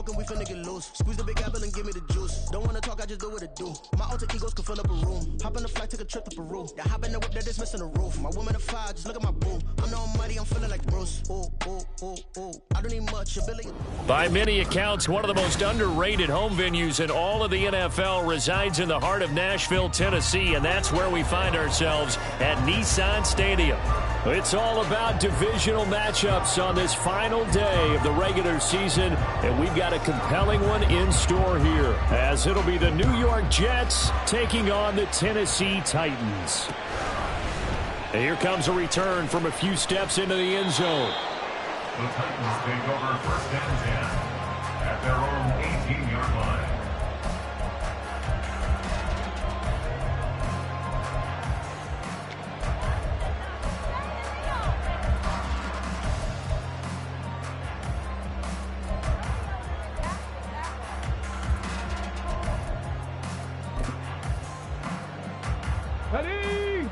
smoking, we finna get loose. Squeeze the big apple and give me the juice. Don't wanna talk, I just do what it do. My alter egos can fill up a room. Hop on the flight, take a trip to Peru. Yeah, hop in the whip that is missing the roof. My woman a fire, just look at my boo. I'm no almighty, I'm feeling like Bruce. Ooh, ooh, ooh, ooh. I don't need much, a billion. By many accounts, one of the most underrated home venues in all of the NFL resides in the heart of Nashville, Tennessee, and that's where we find ourselves at Nissan Stadium. It's all about divisional matchups on this final day of the regular season, and we've got a compelling one in store here, as it'll be the New York Jets taking on the Tennessee Titans. And here comes a return from a few steps into the end zone. The Titans take over first and 10 at their own 18-yard line. Ready?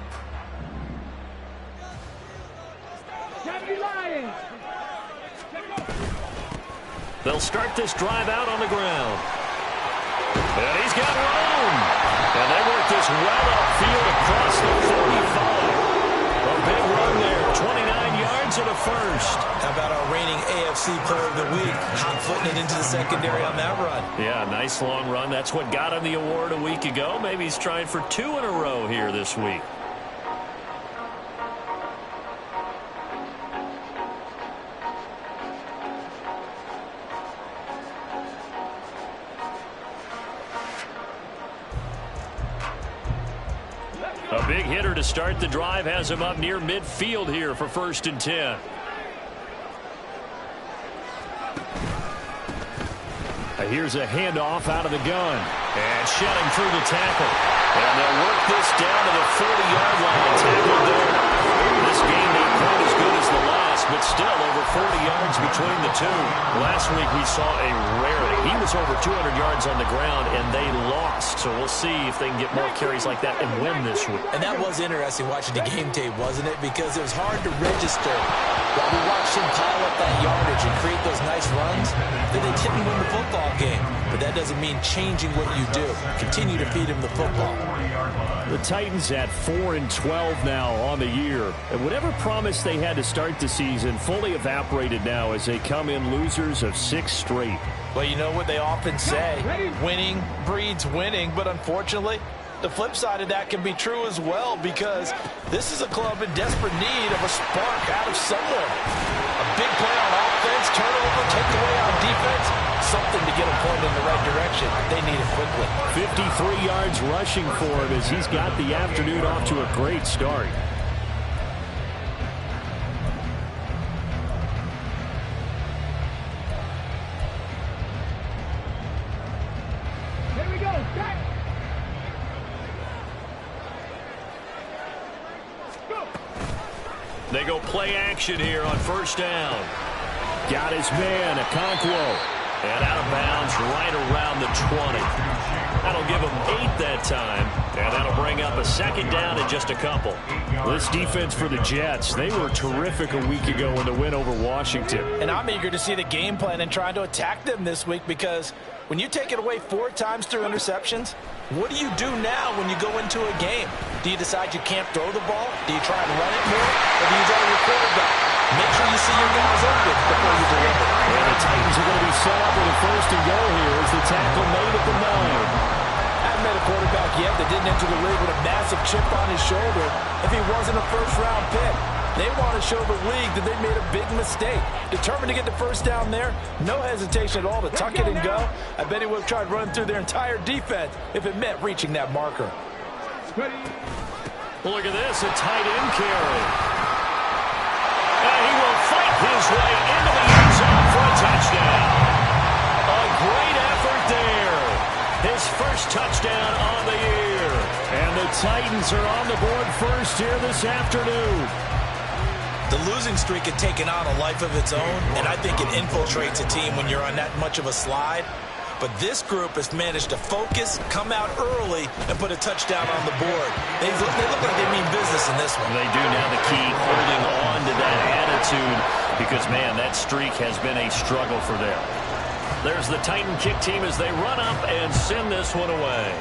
Deputy Lions. They'll start this drive out on the ground. And he's got room. And they work this well upfield across the 45. A big run there. 29 yards and a first. How about our reigning AFC Player of the Week? Hot-footing it into the secondary on that run. Yeah, nice long run. That's what got him the award a week ago. Maybe he's trying for 2 in a row here this week. A big hitter to start the drive has him up near midfield here for first and 10. Here's a handoff out of the gun. And shedding through the tackle. And they'll work this down to the 40-yard line. Tackled there. This game not quite as good as the last, but still over 40 yards between the two. Last week we saw a rarity. He was over 200 yards on the ground, and they lost. So we'll see if they can get more carries like that and win this week. And that was interesting watching the game tape, wasn't it? Because it was hard to register. While we watched him pile up that yardage and create those nice runs, that they didn't win the football game. But that doesn't mean changing what you do. Continue to feed him the football. The Titans at 4-12 now on the year. And whatever promise they had to start the season fully evaporated now as they come in losers of 6 straight. Well, you know what they often say, winning breeds winning, but unfortunately, the flip side of that can be true as well, because this is a club in desperate need of a spark out of somewhere. A big play on offense, turnover, takeaway on defense, something to get them pointed in the right direction. They need it quickly. 53 yards rushing for him as he's got the afternoon off to a great start. Here we go. Back. They go play action here on first down. Got his man, Okonkwo. And out of bounds right around the 20. That'll give him 8 that time. And that'll bring up a second down and just a couple. This defense for the Jets, they were terrific a week ago in the win over Washington. And I'm eager to see the game plan and trying to attack them this week, because when you take it away 4 times through interceptions, what do you do now when you go into a game? Do you decide you can't throw the ball? Do you try and run it more? Or do you go to your quarterback? Make sure you see your guys open before you deliver. And the Titans are going to be set up with a first and goal here as the tackle made at the 9. I haven't met a quarterback yet that didn't enter the league with a massive chip on his shoulder if he wasn't a first-round pick. They want to show the league that they made a big mistake. Determined to get the first down there, no hesitation at all to tuck it and go. I bet he would have tried running through their entire defense if it meant reaching that marker. Look at this, a tight end carry. And he will fight his way into the end zone for a touchdown. A great effort there. His first touchdown on the year. And the Titans are on the board first here this afternoon. The losing streak had taken on a life of its own, and I think it infiltrates a team when you're on that much of a slide. But this group has managed to focus, come out early, and put a touchdown on the board. They look like they mean business in this one. They do. Now the key, holding on to that attitude, because, man, that streak has been a struggle for them. There's the Titan kick team as they run up and send this one away.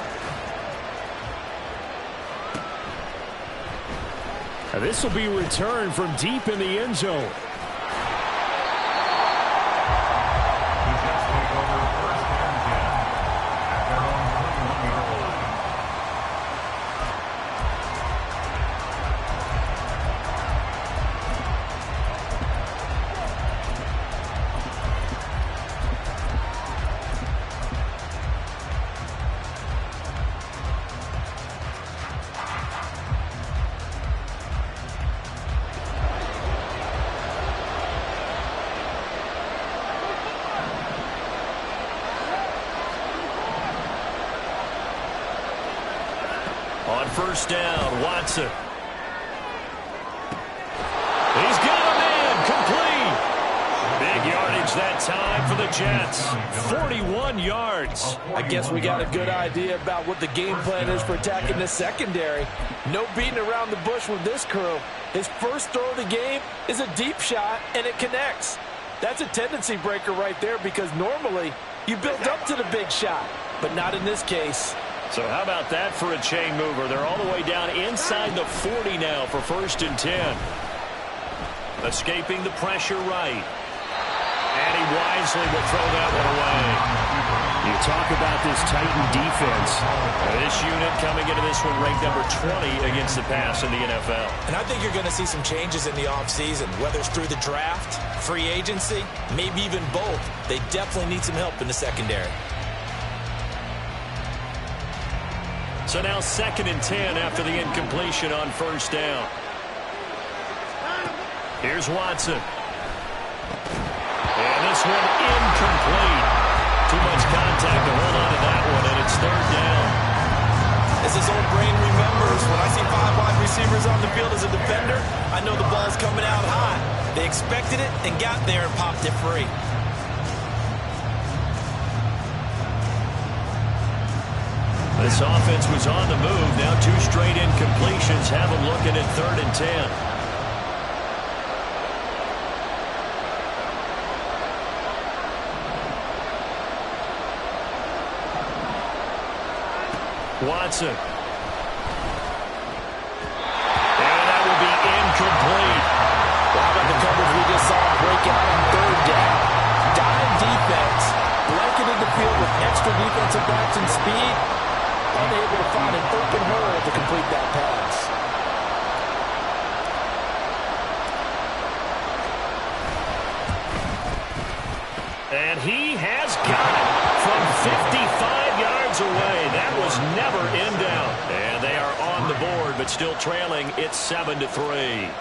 This will be returned from deep in the end zone. On first down, Watson. He's got a man complete. Big yardage that time for the Jets. 41 yards. I guess we got a good idea about what the game plan is for attacking the secondary. No beating around the bush with this crew. His first throw of the game is a deep shot, and it connects. That's a tendency breaker right there because normally you build up to the big shot, but not in this case. So how about that for a chain mover? They're all the way down inside the 40 now for 1st and 10. Escaping the pressure right. And he wisely will throw that one away. You talk about this Titan defense. This unit coming into this one ranked number 20 against the pass in the NFL. And I think you're going to see some changes in the offseason, whether it's through the draft, free agency, maybe even both. They definitely need some help in the secondary. So now 2nd and 10 after the incompletion on first down. Here's Watson. And this one incomplete. Too much contact to hold on to that one, and it's 3rd down. As his old brain remembers, when I see 5 wide receivers on the field as a defender, I know the ball's coming out high. They expected it and got there and popped it free. This offense was on the move. Now 2 straight incompletions have them looking at 3rd and 10. Watson. And that will be incomplete. How about the coverage we just saw break out on 3rd down? Dime defense. Blanketed the field with extra defensive backs and speed. Unable to find an open hole to complete that pass. And he has got it from 55 yards away. That was never in doubt. And they are on the board, but still trailing. It's 7-3.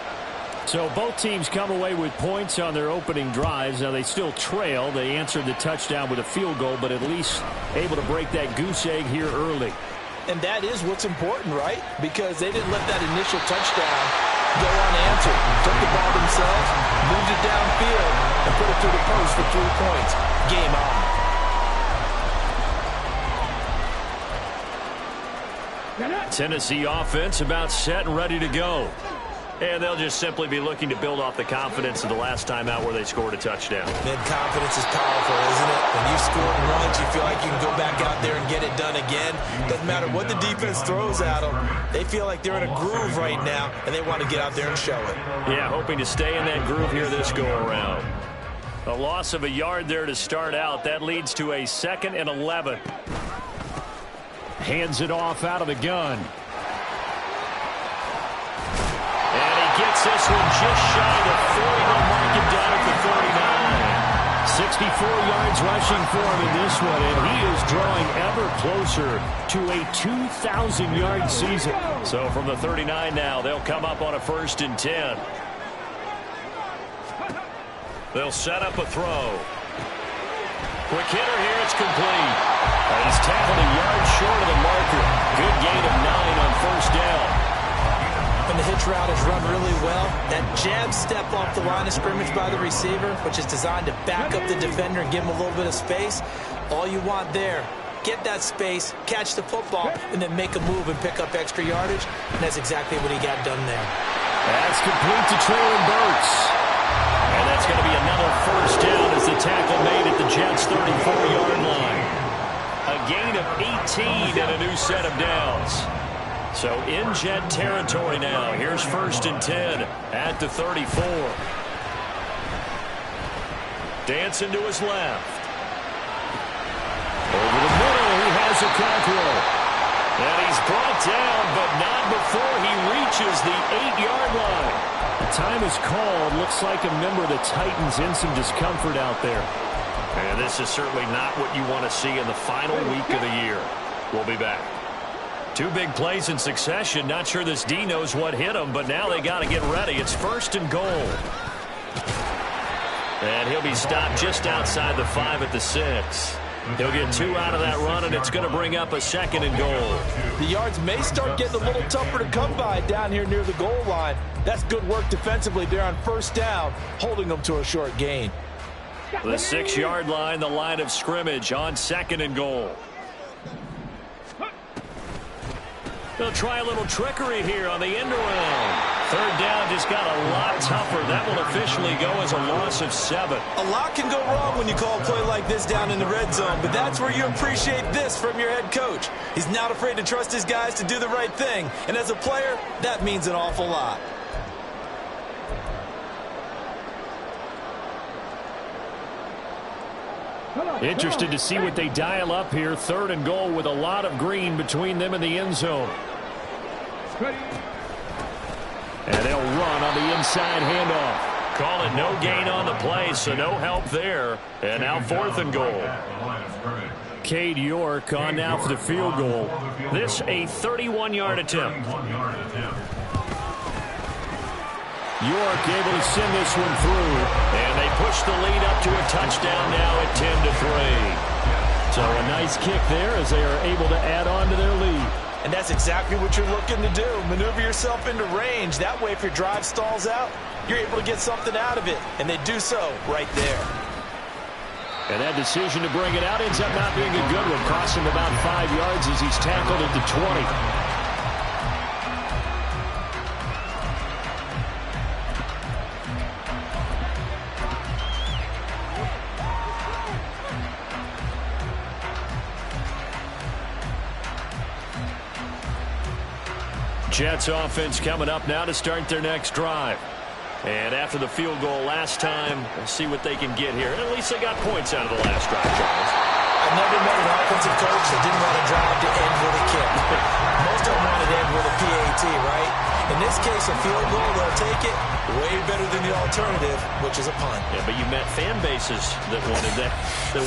So both teams come away with points on their opening drives. Now they still trail. They answered the touchdown with a field goal, but at least able to break that goose egg here early. And that is what's important, right? Because they didn't let that initial touchdown go unanswered. Took the ball themselves, moved it downfield, and put it through the post for 3 points. Game on. Tennessee offense about set and ready to go. And they'll just simply be looking to build off the confidence of the last time out where they scored a touchdown. Man, confidence is powerful, isn't it? When you've scored once, you feel like you can go back out there and get it done again. Doesn't matter what the defense throws at them. They feel like they're in a groove right now, and they want to get out there and show it. Yeah, hoping to stay in that groove here this go-around. A loss of a yard there to start out. That leads to a 2nd and 11. Hands it off out of the gun. Gets this one just shy of the 40. They'll mark him down at the 39. 64 yards rushing for him in this one, and he is drawing ever closer to a 2,000-yard season. So from the 39 now, they'll come up on a 1st and 10. They'll set up a throw. Quick hitter here, it's complete. He's tackled a yard short of the marker. Good gain of 9 on 1st down. And the hitch route is run really well. That jab step off the line of scrimmage by the receiver, which is designed to back up the defender and give him a little bit of space. All you want there, get that space, catch the football, and then make a move and pick up extra yardage. And that's exactly what he got done there. That's complete to Traylon Burks. And that's going to be another 1st down as the tackle made at the Jets' 34-yard line. A gain of 18 and a new set of downs. So in Jet territory now. Here's 1st and 10 at the 34. Dancing to his left. Over the middle, he has a control. And he's brought down, but not before he reaches the 8-yard line. The time is called. Looks like a member of the Titans in some discomfort out there. And this is certainly not what you want to see in the final week of the year. We'll be back. 2 big plays in succession. Not sure this D knows what hit him, but now they got to get ready. It's 1st and goal. And he'll be stopped just outside the 5 at the 6. He'll get 2 out of that run, and it's going to bring up a 2nd and goal. The yards may start getting a little tougher to come by down here near the goal line. That's good work defensively there on 1st down, holding them to a short gain. The 6-yard line, the line of scrimmage on 2nd and goal. They'll try a little trickery here on the end around. 3rd down just got a lot tougher. That will officially go as a loss of 7. A lot can go wrong when you call a play like this down in the red zone, but that's where you appreciate this from your head coach. He's not afraid to trust his guys to do the right thing, and as a player, that means an awful lot. Interested to see what they dial up here. 3rd and goal with a lot of green between them and the end zone. And they'll run on the inside handoff. Call it no gain on the play, so no help there. And now 4th and goal. Cade York on now for the field goal. This a 31-yard attempt. York able to send this one through. And they push the lead up to a touchdown now at 10-3. So a nice kick there as they are able to add on to their lead. And that's exactly what you're looking to do. Maneuver yourself into range. That way, if your drive stalls out, you're able to get something out of it. And they do so right there. And that decision to bring it out ends up not being a good one. Costs him about 5 yards as he's tackled at the 20. Jets offense coming up now to start their next drive. And after the field goal last time, we'll see what they can get here. And at least they got points out of the last drive, Charles. I've never met an offensive coach that didn't want a drive to end with a kick. Most of them want it to end with a PAT, right? In this case, a field goal, they'll take it way better than the alternative, which is a punt. Yeah, but you met fan bases that wanted that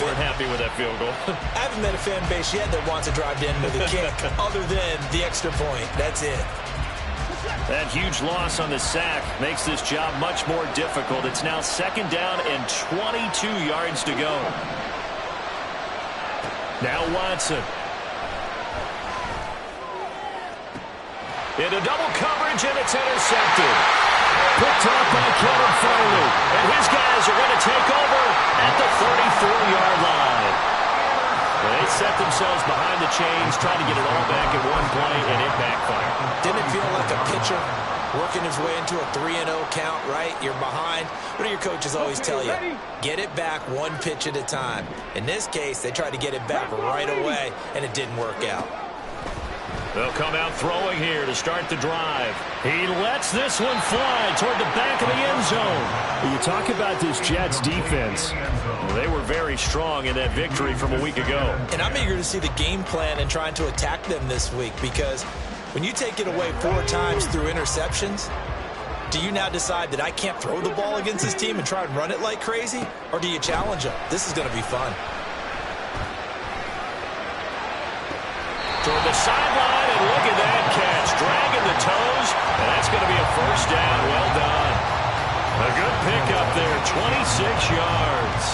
weren't happy with that field goal. I haven't met a fan base yet that wants a drive to end with a kick other than the extra point. That's it. That huge loss on the sack makes this job much more difficult. It's now 2nd down and 22 yards to go. Now Watson. Into double coverage, and it's intercepted. Picked off by Kevin Farley. And his guys are going to take over at the 34-yard line. They set themselves behind the chains, trying to get it all back in one play, and it backfired. Didn't it feel like a pitcher working his way into a 3-0 count, right? You're behind. What do your coaches always tell you? Get it back one pitch at a time. In this case, they tried to get it back right away, and it didn't work out. They'll come out throwing here to start the drive. He lets this one fly toward the back of the end zone. When you talk about this Jets defense, they were very strong in that victory from a week ago. And I'm eager to see the game plan and trying to attack them this week, because when you take it away 4 times through interceptions, do you now decide that I can't throw the ball against this team and try and run it like crazy? Or do you challenge them? This is going to be fun. Toward the sideline, and look at that catch. Dragging the toes, and that's going to be a 1st down. Well done. A good pickup there, 26 yards.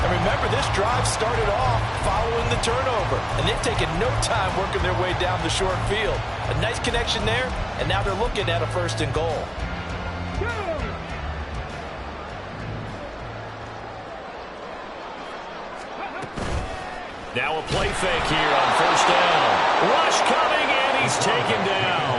And remember, this drive started off following the turnover, and they've taken no time working their way down the short field. A nice connection there, and now they're looking at a 1st and goal. Now a play fake here on 1st down. Rush coming, and he's taken down.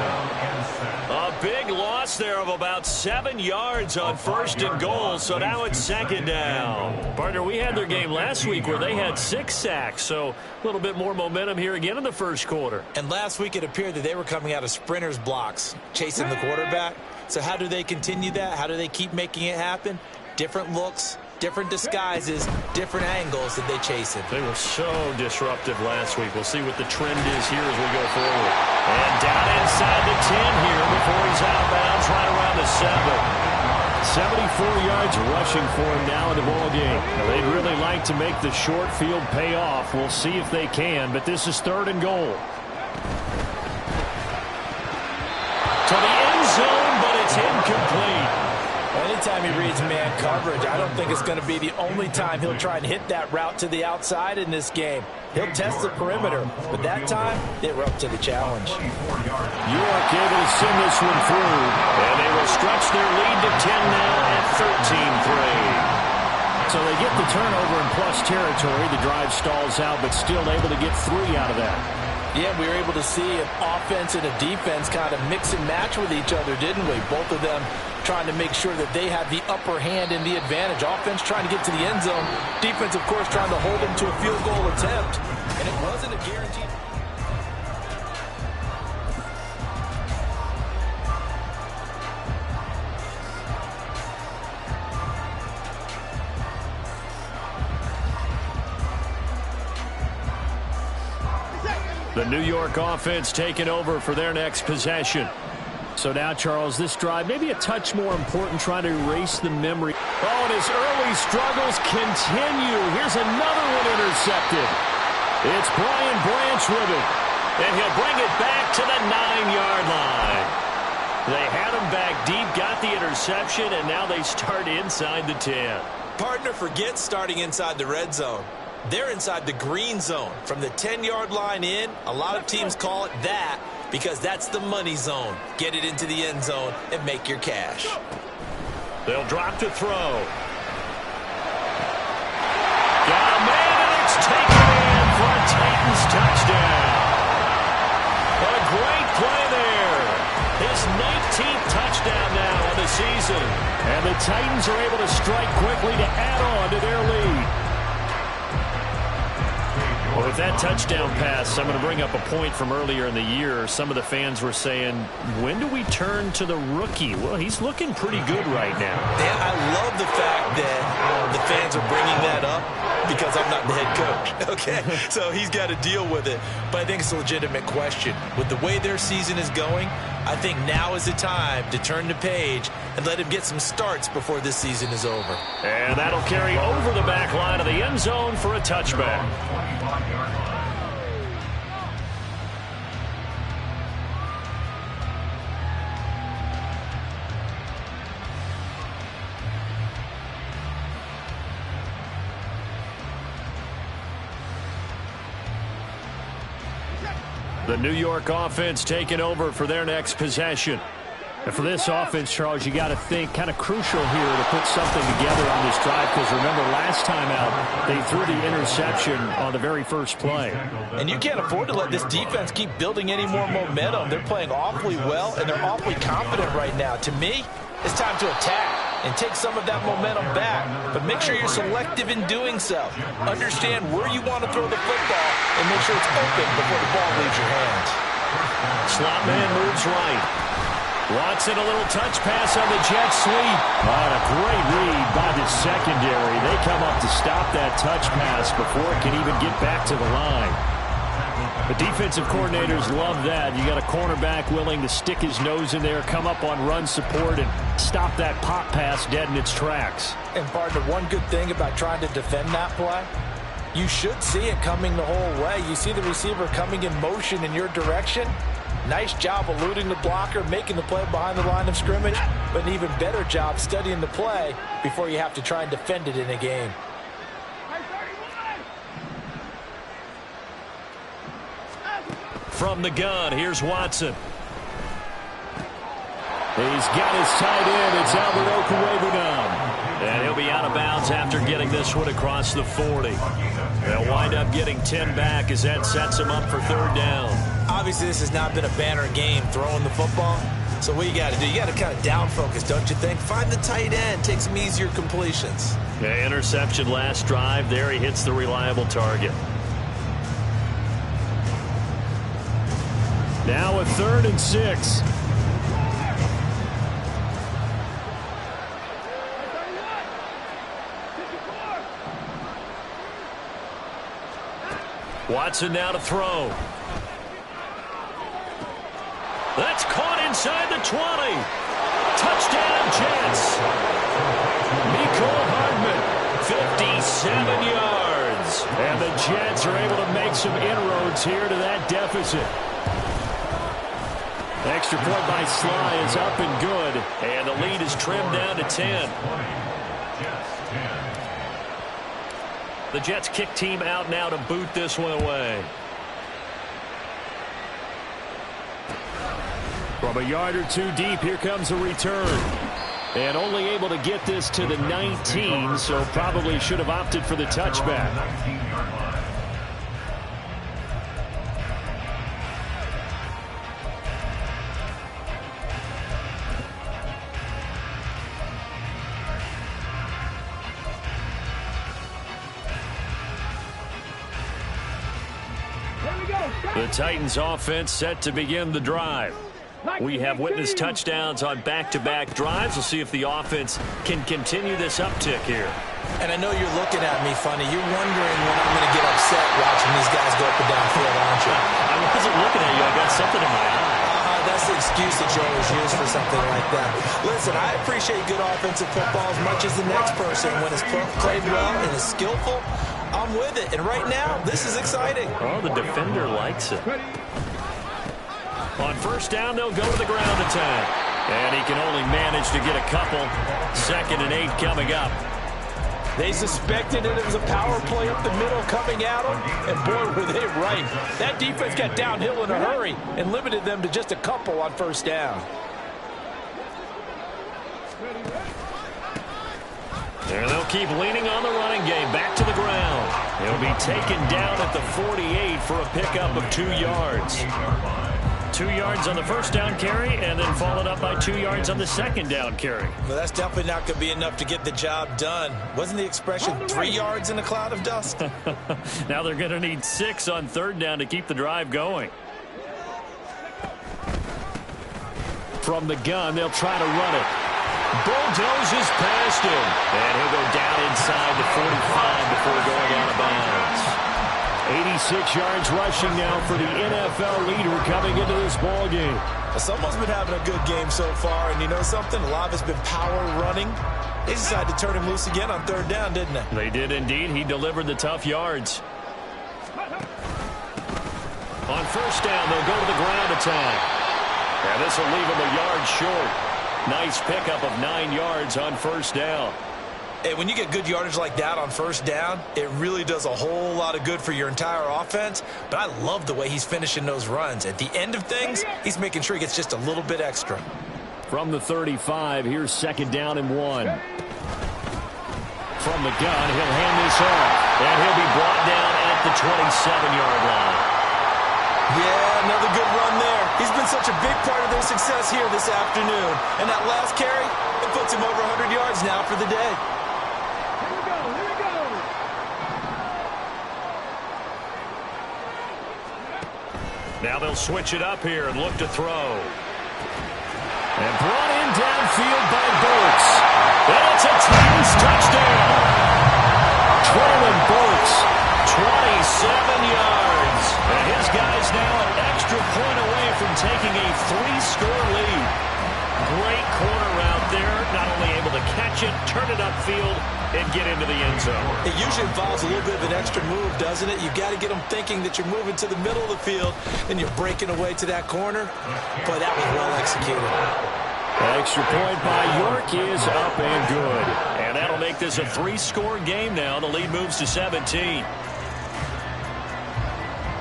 A big loss loss there of about 7 yards on 1st and goal, so now it's 2nd down. Partner, we had their game last week where they had 6 sacks, so a little bit more momentum here again in the first quarter. And last week it appeared that they were coming out of sprinters blocks, chasing the quarterback. So how do they continue that? How do they keep making it happen? Different looks, different disguises, different angles that they chase it. They were so disruptive last week. We'll see what the trend is here as we go forward. And down inside the 10 here before he's out of bounds, right around the 7. 74 yards rushing for him now in the ball game. Now, they'd really like to make the short field pay off. We'll see if they can, but this is 3rd and goal. To the end zone, but it's incomplete. Anytime he reads man coverage, I don't think it's going to be the only time he'll try and hit that route to the outside in this game. He'll test the perimeter, but that time, they were up to the challenge. York able to send this one through. And they will stretch their lead to 10 now at 13-3. So they get the turnover in plus territory. The drive stalls out, but still able to get 3 out of that. Yeah, we were able to see an offense and a defense kind of mix and match with each other, didn't we? Both of them trying to make sure that they had the upper hand and the advantage. Offense trying to get to the end zone. Defense, of course, trying to hold them to a field goal attempt. And it wasn't a guaranteed. The New York offense taking over for their next possession. So now, Charles, this drive maybe a touch more important, trying to erase the memory. Oh, and his early struggles continue. Here's another one intercepted. It's Brian Branch with it. And he'll bring it back to the 9-yard line. They had him back deep, got the interception, and now they start inside the 10. Partner, forget starting inside the red zone. They're inside the green zone. From the 10-yard line in, a lot of teams call it that because that's the money zone. Get it into the end zone and make your cash. They'll drop to throw. Got a man, and it's taken in for a Titans touchdown. A great play there. His 19th touchdown now of the season. And the Titans are able to strike quickly to add on to their lead. Well, with that touchdown pass, I'm going to bring up a point from earlier in the year. Some of the fans were saying, when do we turn to the rookie? Well, he's looking pretty good right now. Yeah, I love the fact that the fans are bringing that up because I'm not the head coach, okay? So he's got to deal with it. But I think it's a legitimate question. With the way their season is going, I think now is the time to turn the page and let him get some starts before this season is over. And that'll carry over the back line of the end zone for a touchback. The New York offense taking over for their next possession. And for this offense, Charles, you got to think kind of crucial here to put something together on this drive, because remember last time out they threw the interception on the very first play. And you can't afford to let this defense keep building any more momentum. They're playing awfully well, and they're awfully confident right now. To me, it's time to attack and take some of that momentum back. But make sure you're selective in doing so. Understand where you want to throw the football and make sure it's open before the ball leaves your hands. Slot man moves right. Watson, a little touch pass on the jet sweep. And a great read by the secondary. They come up to stop that touch pass before it can even get back to the line. The defensive coordinators love that. You got a cornerback willing to stick his nose in there, come up on run support, and stop that pop pass dead in its tracks. And partner, one good thing about trying to defend that play, you should see it coming the whole way. You see the receiver coming in motion in your direction. Nice job eluding the blocker, making the play behind the line of scrimmage, but an even better job studying the play before you have to try and defend it in a game. From the gun, here's Watson. He's got his tight end. It's Albert Okwuegbunam. And he'll be out of bounds after getting this one across the 40. They'll wind up getting 10 back as that sets him up for third down. Obviously, this has not been a banner game throwing the football, So what you got to do, you got to kind of down focus, don't you think? Find the tight end, take some easier completions. Yeah, interception last drive. There he hits the reliable target. Now a 3rd and 6. Watson now to throw. That's caught inside the 20. Touchdown, Jets. Mecole Hardman, 57 yards. And the Jets are able to make some inroads here to that deficit. Extra point by Sly is up and good. And the lead is trimmed down to 10. The Jets kick team out now to boot this one away. From a yard or two deep, here comes a return. And only able to get this to the 19, so probably should have opted for the touchback. The Titans offense set to begin the drive. We have witnessed touchdowns on back-to-back drives. We'll see if the offense can continue this uptick here. And I know you're looking at me funny. You're wondering when I'm going to get upset watching these guys go up and down field, aren't you? I wasn't looking at you. I got something in my eye. That's the excuse that you always use for something like that. Listen, I appreciate good offensive football as much as the next person. When it's played well and is skillful, I'm with it. And right now, this is exciting. Oh, the defender likes it. On first down, they'll go to the ground attack. And he can only manage to get a couple. 2nd and 8 coming up. They suspected that it was a power play up the middle coming at them, and boy, were they right. That defense got downhill in a hurry and limited them to just a couple on first down. And they'll keep leaning on the running game. Back to the ground. He'll be taken down at the 48 for a pickup of 2 yards. 2 yards on the first down carry, and then followed up by 2 yards on the second down carry. Well, that's definitely not going to be enough to get the job done. Wasn't the expression 3 yards in a cloud of dust? Now they're going to need 6 on third down to keep the drive going. From the gun, they'll try to run it. Bulldozes past him. And he'll go down inside the 45 before going out of bounds. 86 yards rushing now for the NFL leader coming into this ball game. Someone's been having a good game so far, and you know something? A lot of it's been power running. They decided to turn him loose again on third down, didn't they? They did indeed. He delivered the tough yards. On first down, they'll go to the ground attack. And this will leave him a yard short. Nice pickup of 9 yards on first down. And when you get good yardage like that on first down, it really does a whole lot of good for your entire offense. But I love the way he's finishing those runs. At the end of things, he's making sure he gets just a little bit extra. From the 35, here's 2nd down and 1. From the gun, he'll hand this off. And he'll be brought down at the 27-yard line. Yeah, another good run there. He's been such a big part of their success here this afternoon. And that last carry, it puts him over 100 yards now for the day. Now they'll switch it up here and look to throw. And brought in downfield by Burks. And it's a Titans touchdown. Traylon Burks, 27 yards. And his guy's now an extra point away from taking a 3-score lead. Great corner out there. Not only able to catch it, turn it upfield, and get into the end zone. It usually involves a little bit of an extra move, doesn't it? You've got to get them thinking that you're moving to the middle of the field and you're breaking away to that corner. Boy, that was well executed. Extra point by York is up and good. And that'll make this a 3-score game now. The lead moves to 17.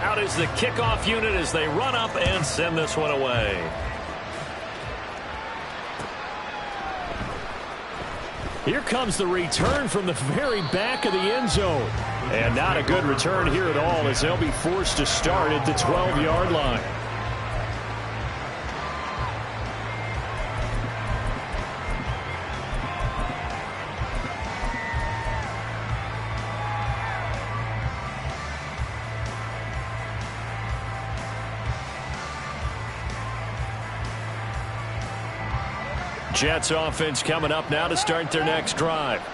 Out is the kickoff unit as they run up and send this one away. Here comes the return from the very back of the end zone. And not a good return here at all as they'll be forced to start at the 12-yard line. Jets offense coming up now to start their next drive.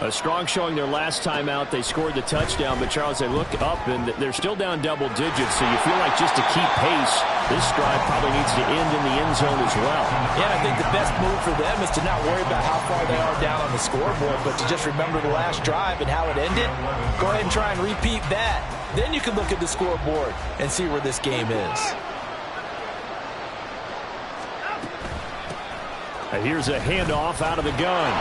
A strong showing their last time out. They scored the touchdown, but Charles, they look up and they're still down double digits, so you feel like just to keep pace, this drive probably needs to end in the end zone as well. Yeah, I think the best move for them is to not worry about how far they are down on the scoreboard, but to just remember the last drive and how it ended. Go ahead and try and repeat that. Then you can look at the scoreboard and see where this game is. And here's a handoff out of the gun.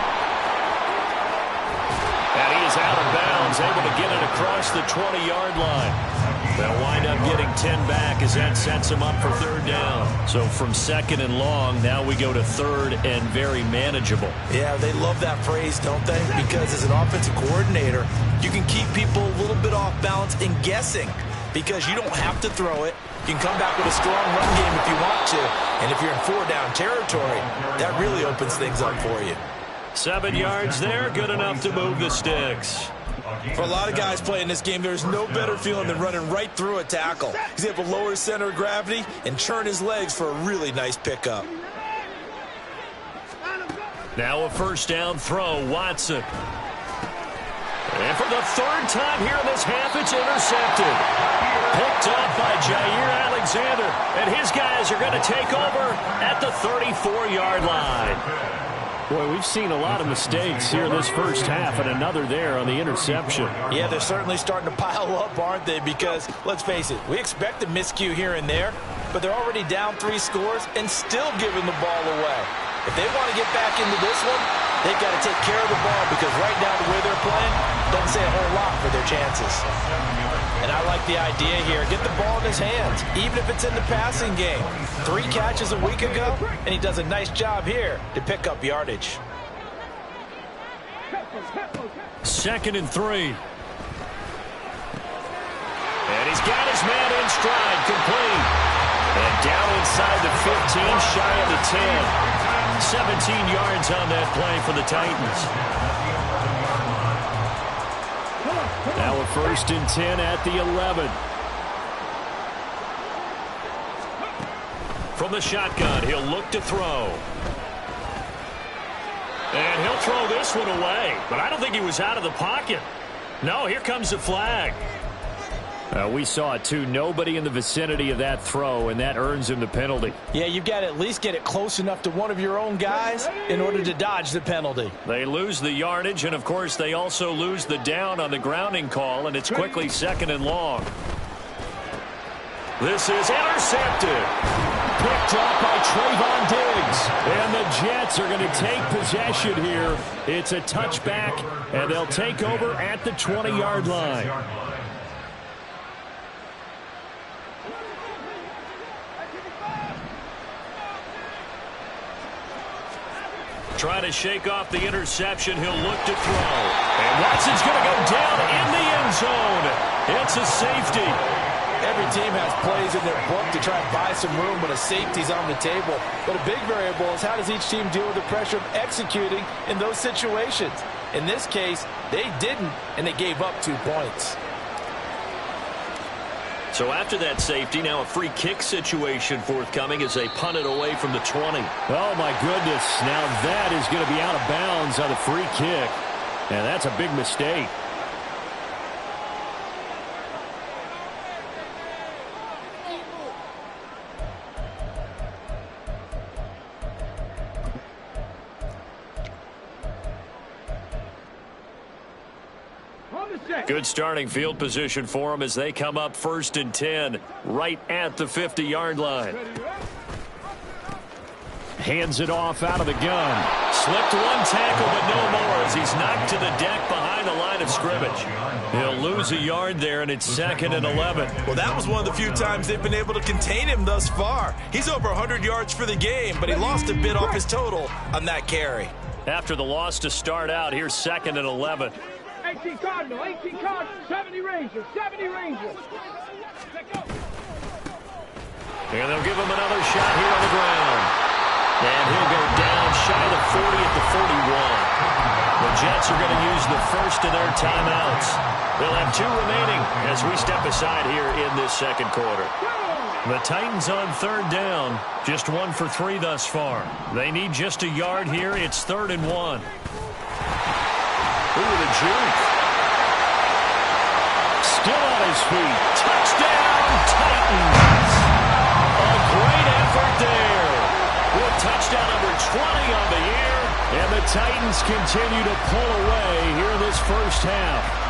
And he is out of bounds, able to get it across the 20-yard line. They'll wind up getting 10 back as that sets them up for third down. So from second and long, now we go to third and very manageable. Yeah, they love that phrase, don't they? Because as an offensive coordinator, you can keep people a little bit off balance and guessing because you don't have to throw it. You can come back with a strong run game if you want to. And if you're in four-down territory, that really opens things up for you. 7 yards there, good enough to move the sticks. For a lot of guys playing this game, there's no better feeling than running right through a tackle. He's able to lower his center of gravity and churn his legs for a really nice pickup. Now a first down throw, Watson. And for the third time here in this half, it's intercepted. Picked up by Jair Alexander. And his guys are going to take over at the 34-yard line. Boy, we've seen a lot of mistakes here in this first half, and another there on the interception. Yeah, they're certainly starting to pile up, aren't they? Because, let's face it, we expect a miscue here and there, but they're already down 3 scores and still giving the ball away. If they want to get back into this one, they've got to take care of the ball because right now the way they're playing doesn't say a whole lot for their chances. And I like the idea here. Get the ball in his hands, even if it's in the passing game. 3 catches a week ago, and he does a nice job here to pick up yardage. 2nd and 3. And he's got his man in stride, complete. And down inside the 15, shy of the 10. 17 yards on that play for the Titans. Now a 1st and 10 at the 11. From the shotgun, he'll look to throw. And he'll throw this one away. But I don't think he was out of the pocket. No, here comes the flag. We saw it, too. Nobody in the vicinity of that throw, and that earns him the penalty. Yeah, you've got to at least get it close enough to one of your own guys in order to dodge the penalty. They lose the yardage, and, of course, they also lose the down on the grounding call, and it's quickly 2nd and long. This is intercepted. Picked up by Trayvon Diggs. And the Jets are going to take possession here. It's a touchback, and they'll take over at the 20-yard line. Trying to shake off the interception. He'll look to throw. And Watson's going to go down in the end zone. It's a safety. Every team has plays in their book to try and buy some room when a safety's on the table. But a big variable is how does each team deal with the pressure of executing in those situations. In this case, they didn't, and they gave up 2 points. So after that safety, now a free kick situation forthcoming as they punt it away from the 20. Oh, my goodness. Now that is going to be out of bounds on the free kick. And that's a big mistake. Good starting field position for them as they come up 1st and 10 right at the 50-yard line. Hands it off out of the gun. Slipped 1 tackle, but no more as he's knocked to the deck behind the line of scrimmage. He'll lose a yard there, and it's 2nd and 11. Well, that was one of the few times they've been able to contain him thus far. He's over 100 yards for the game, but he lost a bit off his total on that carry. After the loss to start out, here's 2nd and 11. 18 Cardinal, 18 Cardinal, 70 Rangers, 70 Rangers. And they'll give him another shot here on the ground. And he'll go down shy of the 40 at the 41. The Jets are going to use the first of their timeouts. They'll have 2 remaining as we step aside here in this 2nd quarter. The Titans on third down. Just 1 for 3 thus far. They need just a yard here. It's 3rd and 1. Ooh, the juke. Still on his feet. Touchdown, Titans. A great effort there. With touchdown number 20 on the year. And the Titans continue to pull away here in this first half.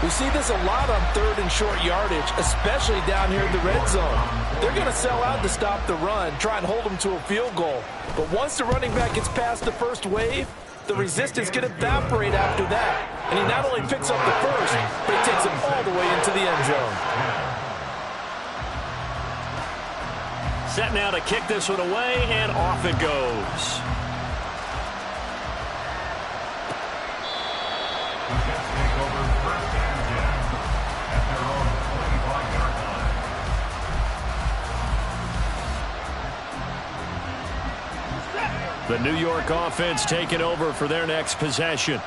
We see this a lot on 3rd and short yardage, especially down here in the red zone. They're going to sell out to stop the run, try and hold them to a field goal. But once the running back gets past the first wave, the resistance can evaporate after that. And he not only picks up the first, but he takes it all the way into the end zone. Set now to kick this one away, and off it goes. The New York offense taking over for their next possession.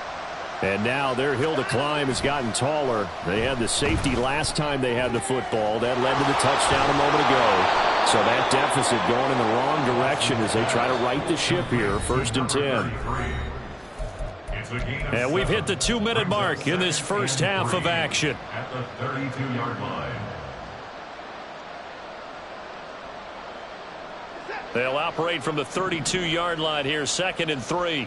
And now their hill to climb has gotten taller. They had the safety last time they had the football. That led to the touchdown a moment ago. So that deficit going in the wrong direction as they try to right the ship here. 1st and 10. And we've hit the 2-minute mark in this first half of action. At the 32-yard line. They'll operate from the 32-yard line here, 2nd and 3.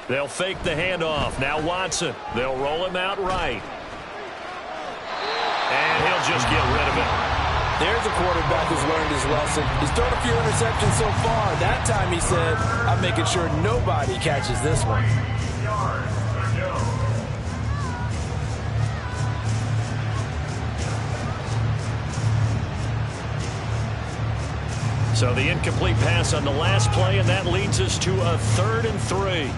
They'll fake the handoff. Now Watson. They'll roll him out right. And he'll just get rid of it. There's a quarterback who's learned his lesson. He's thrown a few interceptions so far. That time he said, I'm making sure nobody catches this one. So the incomplete pass on the last play, and that leads us to a 3rd and 3.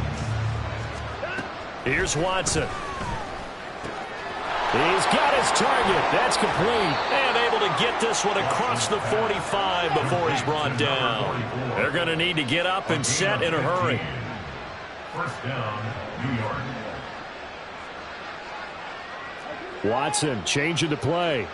Here's Watson. He's got his target. That's complete. And able to get this one across the 45 before he's brought down. They're going to need to get up and set in a hurry. 1st down, New York. Watson changing the play.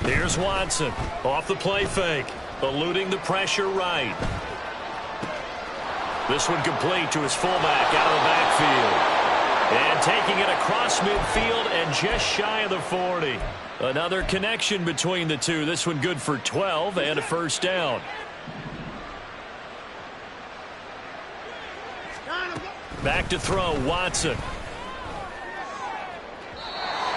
Here's Watson off the play fake, eluding the pressure right. This one complete to his fullback out of the backfield. And taking it across midfield and just shy of the 40. Another connection between the two. This one good for 12 and a 1st down. Back to throw, Watson.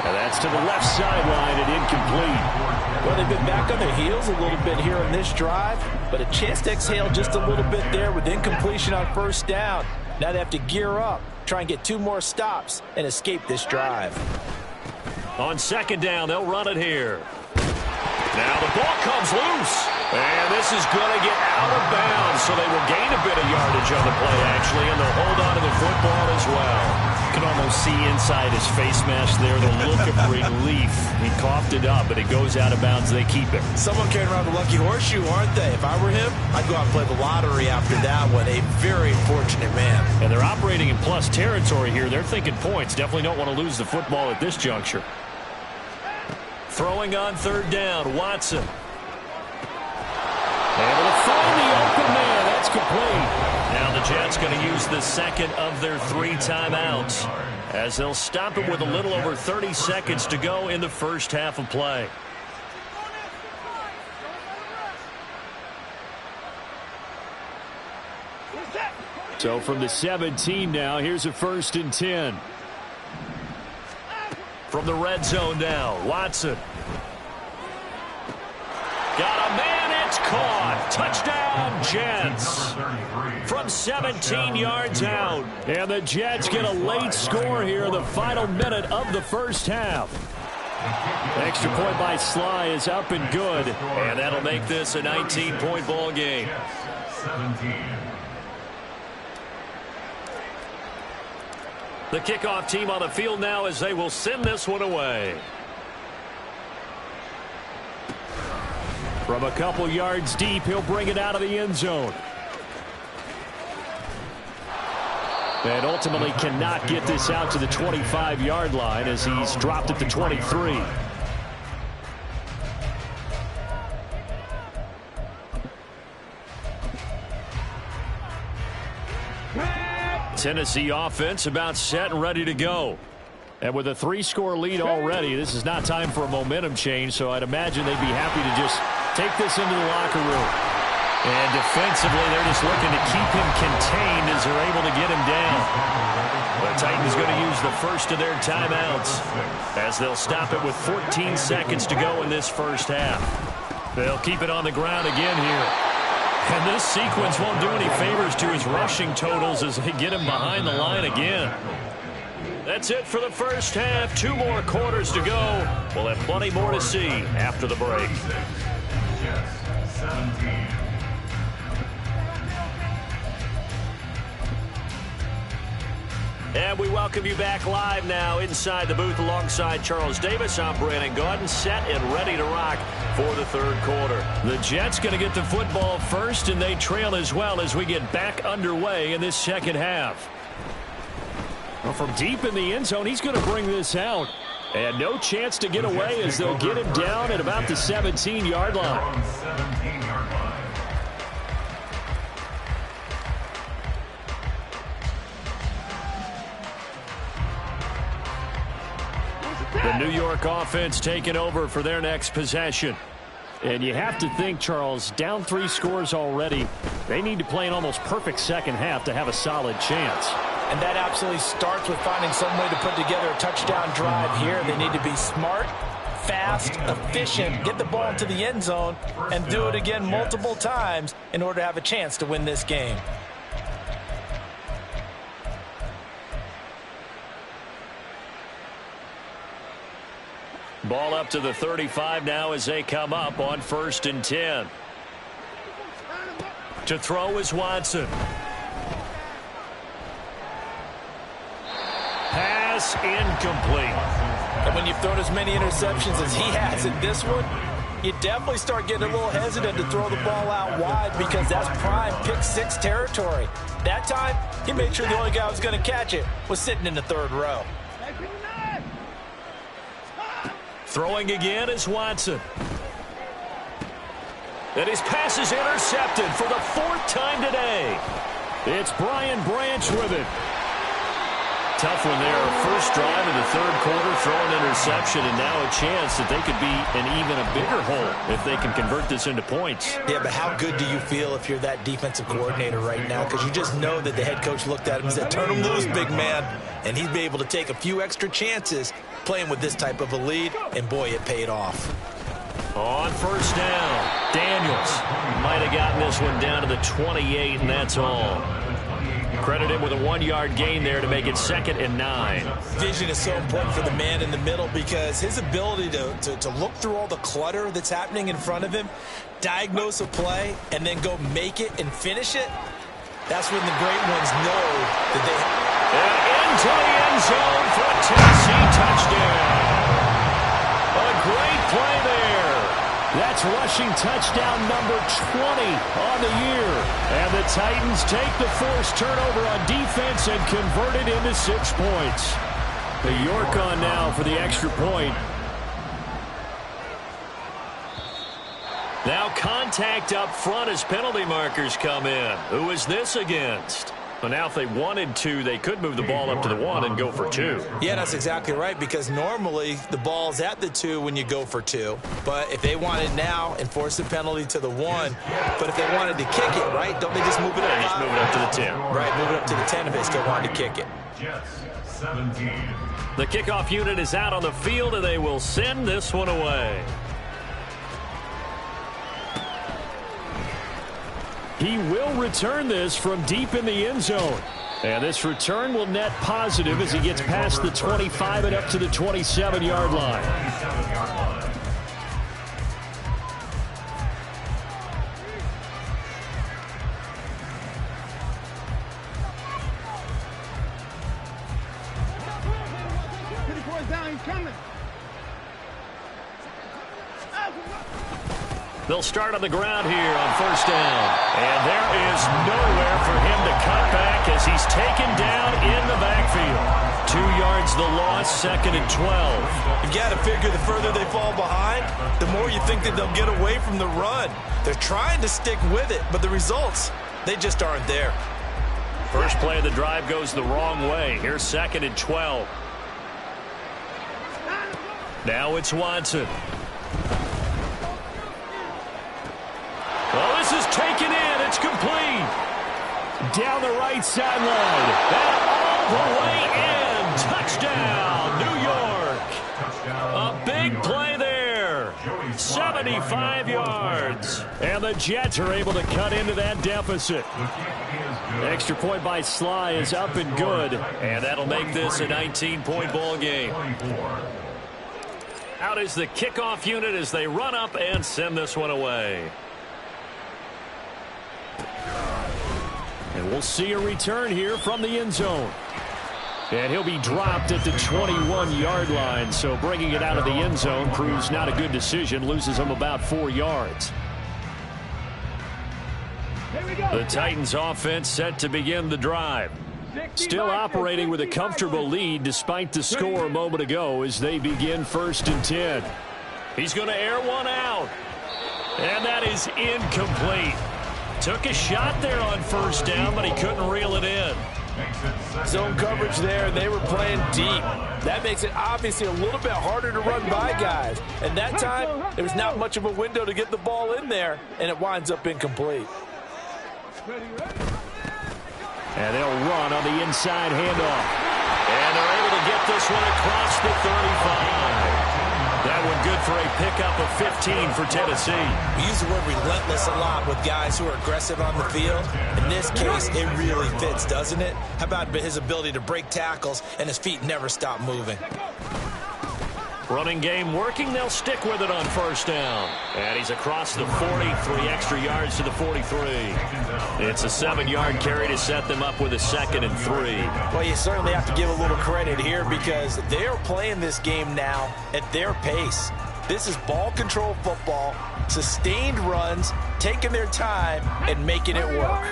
And that's to the left sideline and incomplete. Well, they've been back on their heels a little bit here on this drive, but a chance to exhale just a little bit there with incompletion on 1st down. Now they have to gear up, try and get 2 more stops, and escape this drive. On 2nd down, they'll run it here. Now the ball comes loose. And this is going to get out of bounds, so they will gain a bit of yardage on the play, actually, and they'll hold on to the football as well. You can almost see inside his face mask there the look of relief. He coughed it up, but it goes out of bounds. They keep it. Someone carrying around the lucky horseshoe, aren't they? If I were him, I'd go out and play the lottery after that one. A very fortunate man. And they're operating in plus territory here. They're thinking points. Definitely don't want to lose the football at this juncture. Throwing on 3rd down, Watson. Able to find the open man. That's complete. Now the Jets going to use the 2nd of their 3 timeouts as they'll stop it with a little over 30 seconds to go in the first half of play. So from the 17 now, here's a 1st and 10. From the red zone now, Watson. Got a man, it's caught. Touchdown, Jets. From 17 yards out. And the Jets get a late score here in the final minute of the first half. Extra point by Sly is up and good. And that'll make this a 19-point ball game. 17. The kickoff team on the field now as they will send this one away. From a couple yards deep, he'll bring it out of the end zone. And ultimately cannot get this out to the 25-yard line as he's dropped at the 23. Tennessee offense about set and ready to go. And with a 3-score lead already, this is not time for a momentum change, so I'd imagine they'd be happy to just take this into the locker room. And defensively, they're just looking to keep him contained as they're able to get him down. The Titans going to use the first of their timeouts as they'll stop it with 14 seconds to go in this first half. They'll keep it on the ground again here. And this sequence won't do any favors to his rushing totals as they get him behind the line again. That's it for the first half. 2 more quarters to go. We'll have plenty more to see after the break. And we welcome you back live now inside the booth alongside Charles Davis. I'm Brandon Gaudin, set and ready to rock for the third quarter. The Jets going to get the football first, and they trail as well as we get back underway in this second half. Well, from deep in the end zone, he's going to bring this out. And no chance to get away as they'll get him down at about the 17-yard line. The New York offense taking over for their next possession. And you have to think, Charles, down 3 scores already. They need to play an almost perfect second half to have a solid chance. And that absolutely starts with finding some way to put together a touchdown drive here. They need to be smart, fast, efficient, get the ball into the end zone, and do it again multiple times in order to have a chance to win this game. Ball up to the 35 now as they come up on 1st and 10. To throw is Watson. Pass incomplete. And when you've thrown as many interceptions as he has in this one, you definitely start getting a little hesitant to throw the ball out wide because that's prime pick 6 territory. That time, he made sure the only guy who was going to catch it was sitting in the 3rd row. Throwing again is Watson. And his pass is intercepted for the 4th time today. It's Brian Branch with it. Tough one there. First drive of the 3rd quarter, throwing interception, and now a chance that they could be in even a bigger hole if they can convert this into points. Yeah, but how good do you feel if you're that defensive coordinator right now? Because you just know that the head coach looked at him and said, turn him loose, big man. And he'd be able to take a few extra chances playing with this type of a lead, and boy, it paid off. On 1st down, Daniels might have gotten this one down to the 28, and that's all. Credit him with a 1-yard gain there to make it 2nd and 9. Vision is so important for the man in the middle because his ability to look through all the clutter that's happening in front of him, diagnose a play, and then go make it and finish it, that's when the great ones know that they have. And into the end zone for a Tennessee touchdown. A great play there. That's rushing touchdown number 20 on the year. And the Titans take the forced turnover on defense and convert it into 6 points. The York on now for the extra point. Now contact up front as penalty markers come in. Who is this against? Well, now if they wanted to, they could move the ball up to the 1 and go for 2. Yeah, that's exactly right, because normally the ball's at the 2 when you go for 2. But if they wanted now, enforce the penalty to the 1. But if they wanted to kick it, right, don't they just move it up? Just move it up to the 10. Right, move it up to the 10 if they still wanted to kick it. Jets, 17. The kickoff unit is out on the field, and they will send this one away. He will return this from deep in the end zone. And this return will net positive as he gets past the 25 and up to the 27-yard line. They'll start on the ground here on first down. And there is nowhere for him to cut back as he's taken down in the backfield. 2 yards the loss, 2nd and 12. You got to figure the further they fall behind, the more you think that they'll get away from the run. They're trying to stick with it, but the results, they just aren't there. First play of the drive goes the wrong way. Here's 2nd and 12. Now it's Watson. Well, this is taken in. It's complete. Down the right sideline. And all the way in. Touchdown, New York. A big play there. 75 yards. And the Jets are able to cut into that deficit. Extra point by Sly is up and good. And that'll make this a 19-point ball game. Out is the kickoff unit as they run up and send this one away. And we'll see a return here from the end zone. And he'll be dropped at the 21-yard line. So bringing it out of the end zone proves not a good decision. Loses him about 4 yards. The Titans offense set to begin the drive. Still operating with a comfortable lead despite the score a moment ago as they begin 1st and 10. He's going to air one out. And that is incomplete. Took a shot there on first down, but he couldn't reel it in. Zone coverage there. They were playing deep. That makes it obviously a little bit harder to run by guys. And that time, there was not much of a window to get the ball in there, and it winds up incomplete. And they'll run on the inside handoff. And they're able to get this one across the 35. That one good for a pickup of 15 for Tennessee. We use the word relentless a lot with guys who are aggressive on the field. In this case, it really fits, doesn't it? How about his ability to break tackles and his feet never stop moving? Running game working. They'll stick with it on first down. And he's across the 40, 3 extra yards to the 43. It's a 7-yard carry to set them up with a 2nd and 3. Well, you certainly have to give a little credit here because they're playing this game now at their pace. This is ball control football, sustained runs, taking their time, and making it work.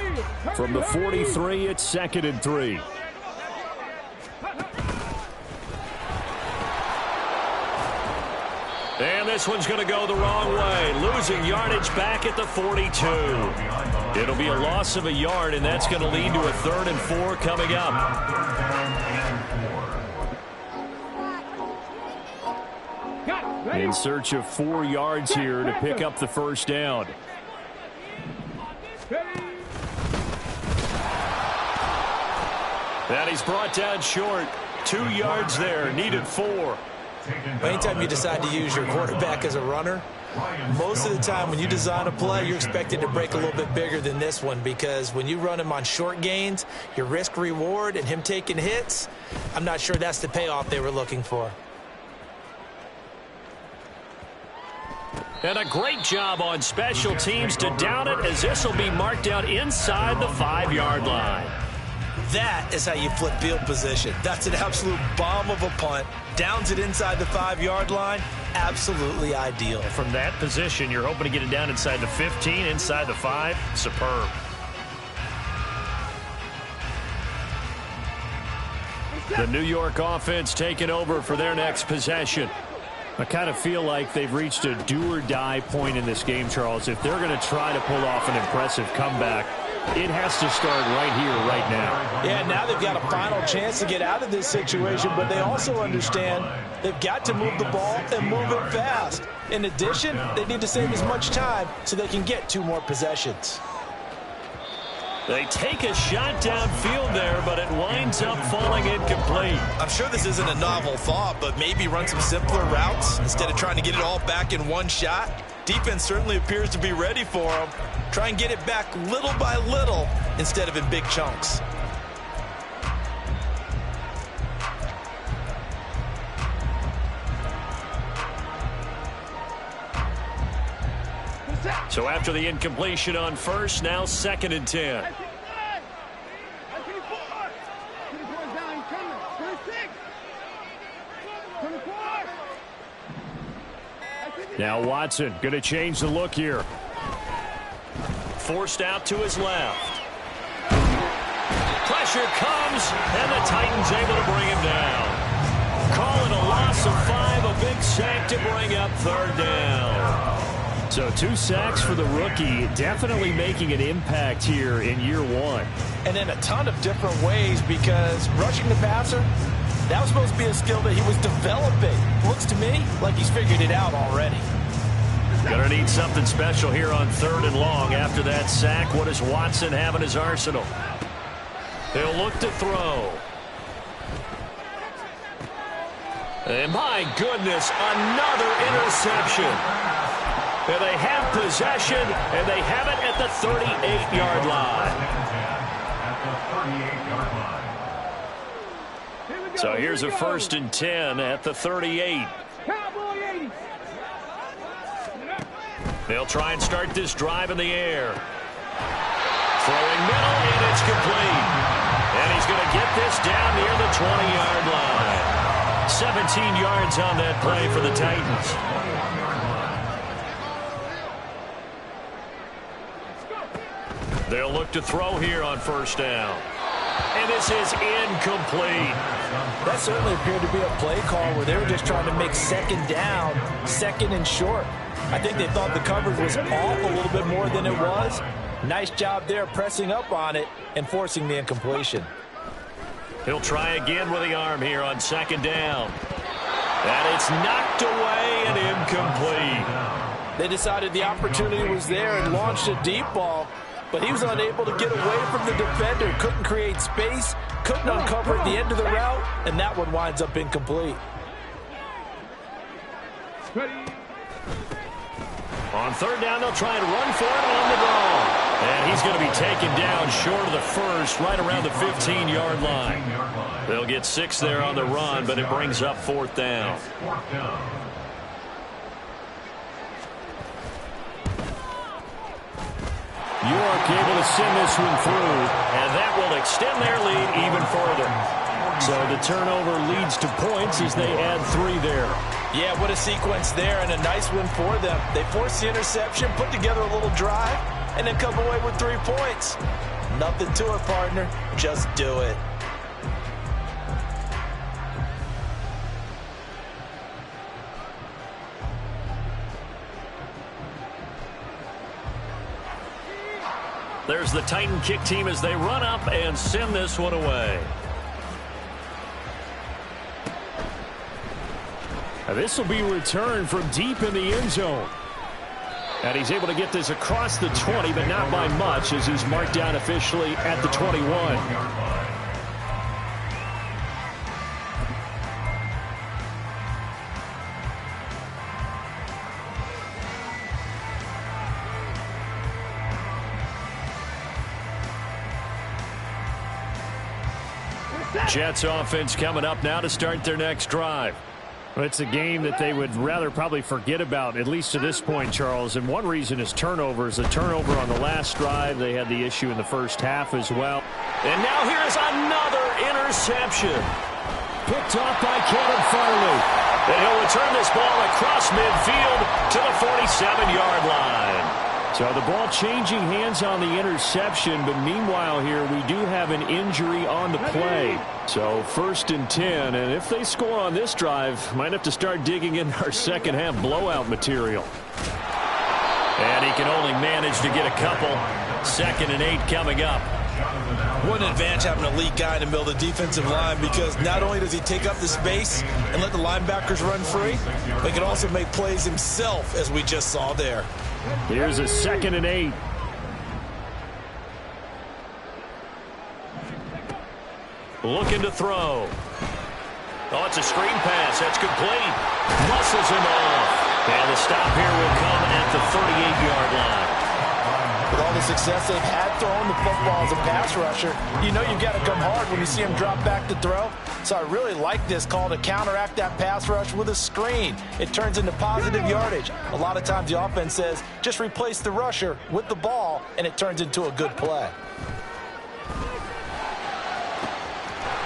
From the 43, it's 2nd and 3. And this one's going to go the wrong way. Losing yardage back at the 42. It'll be a loss of a yard, and that's going to lead to a 3rd and 4 coming up. In search of 4 yards here to pick up the first down. And he's brought down short. 2 yards there. Needed 4. Anytime you decide to use your quarterback as a runner, most of the time when you design a play, you're expected to break a little bit bigger than this one because when you run him on short gains, your risk-reward and him taking hits, I'm not sure that's the payoff they were looking for. And a great job on special teams to down it as this will be marked out inside the 5-yard line. That is how you flip field position. That's an absolute bomb of a punt. Downs it inside the 5-yard line. Absolutely ideal. From that position, you're hoping to get it down inside the 15, inside the 5. Superb. The New York offense taking over for their next possession. I kind of feel like they've reached a do-or-die point in this game, Charles. If they're going to try to pull off an impressive comeback, it has to start right here, right now. Yeah, now they've got a final chance to get out of this situation, but they also understand they've got to move the ball and move it fast. In addition, they need to save as much time so they can get 2 more possessions. They take a shot downfield there, but it winds up falling incomplete. I'm sure this isn't a novel thought, but maybe run some simpler routes instead of trying to get it all back in one shot. Defense certainly appears to be ready for them. Try and get it back little by little instead of in big chunks. So after the incompletion on first, now 2nd and 10. Now Watson going to change the look here. Forced out to his left. Pressure comes, and the Titans able to bring him down. Call it a loss of 5, a big sack to bring up third down. So 2 sacks for the rookie, definitely making an impact here in year 1. And in a ton of different ways, because rushing the passer, that was supposed to be a skill that he was developing. Looks to me like he's figured it out already. Gonna need something special here on 3rd and long. After that sack, what does Watson have in his arsenal? He'll look to throw. And my goodness, another interception. And they have possession, and they have it at the 38-yard line. So here's a 1st and 10 at the 38. They'll try and start this drive in the air. Throwing middle, and it's complete. And he's going to get this down near the 20-yard line. 17 yards on that play for the Titans. They'll look to throw here on 1st down. And this is incomplete. That certainly appeared to be a play call where they were just trying to make 2nd down, 2nd and short. I think they thought the coverage was off a little bit more than it was. Nice job there pressing up on it and forcing the incompletion. He'll try again with the arm here on 2nd down. And it's knocked away and incomplete. They decided the opportunity was there and launched a deep ball, but he was unable to get away from the defender. Couldn't create space, couldn't uncover at the end of the route, and that one winds up incomplete. On 3rd down, they'll try and run for it on the ball. And he's going to be taken down short of the 1st, right around the 15-yard line. They'll get 6 there on the run, but it brings up 4th down. York able to send this one through. And that will extend their lead even further. So the turnover leads to points as they add 3 there. Yeah, what a sequence there, and a nice win for them. They forced the interception, put together a little drive, and then come away with 3 points. Nothing to it, partner. Just do it. There's the Titan kick team as they run up and send this one away. This will be returned from deep in the end zone. And he's able to get this across the 20, but not by much, as he's marked down officially at the 21. Jets offense coming up now to start their next drive. Well, it's a game that they would rather probably forget about, at least to this point, Charles. And one reason is turnovers. A turnover on the last drive. They had the issue in the first half as well. And now here's another interception. Picked off by Caleb Farley. And he'll return this ball across midfield to the 47-yard line. So the ball changing hands on the interception, but meanwhile here we do have an injury on the play. So 1st and 10, and if they score on this drive, might have to start digging in our second half blowout material. And he can only manage to get a couple. 2nd and 8 coming up. What an advantage having an elite guy in the middle of the defensive line, because not only does he take up the space and let the linebackers run free, but he can also make plays himself, as we just saw there. Here's a 2nd and 8. Looking to throw. Oh, it's a screen pass. That's complete. Muscles him off. And the stop here will come at the 38-yard line. With all the success they've had throwing the football as a pass rusher, you know you've got to come hard when you see him drop back to throw. So I really like this call to counteract that pass rush with a screen. It turns into positive yardage. A lot of times the offense says, just replace the rusher with the ball, and it turns into a good play.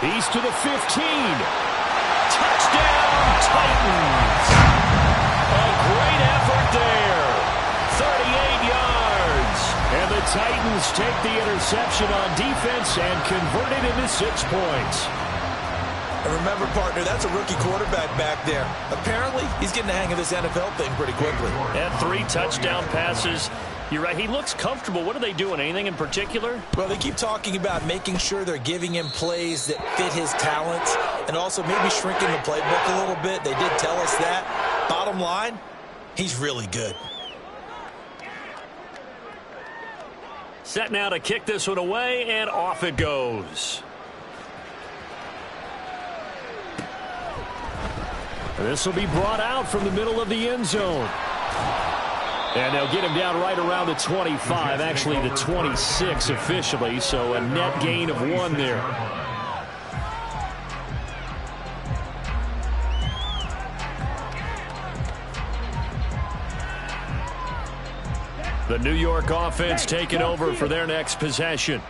He's to the 15. Touchdown, Titans. A great effort Titans take the interception on defense and convert it into 6 points. And remember, partner, that's a rookie quarterback back there. Apparently, he's getting the hang of this NFL thing pretty quickly. And 3 touchdown passes. You're right, he looks comfortable. What are they doing? Anything in particular? Well, they keep talking about making sure they're giving him plays that fit his talents and also maybe shrinking the playbook a little bit. They did tell us that. Bottom line, he's really good. Set now to kick this one away, and off it goes. This will be brought out from the middle of the end zone. And they'll get him down right around the 25, actually the 26 officially, so a net gain of 1 there. The New York offense taking over for their next possession.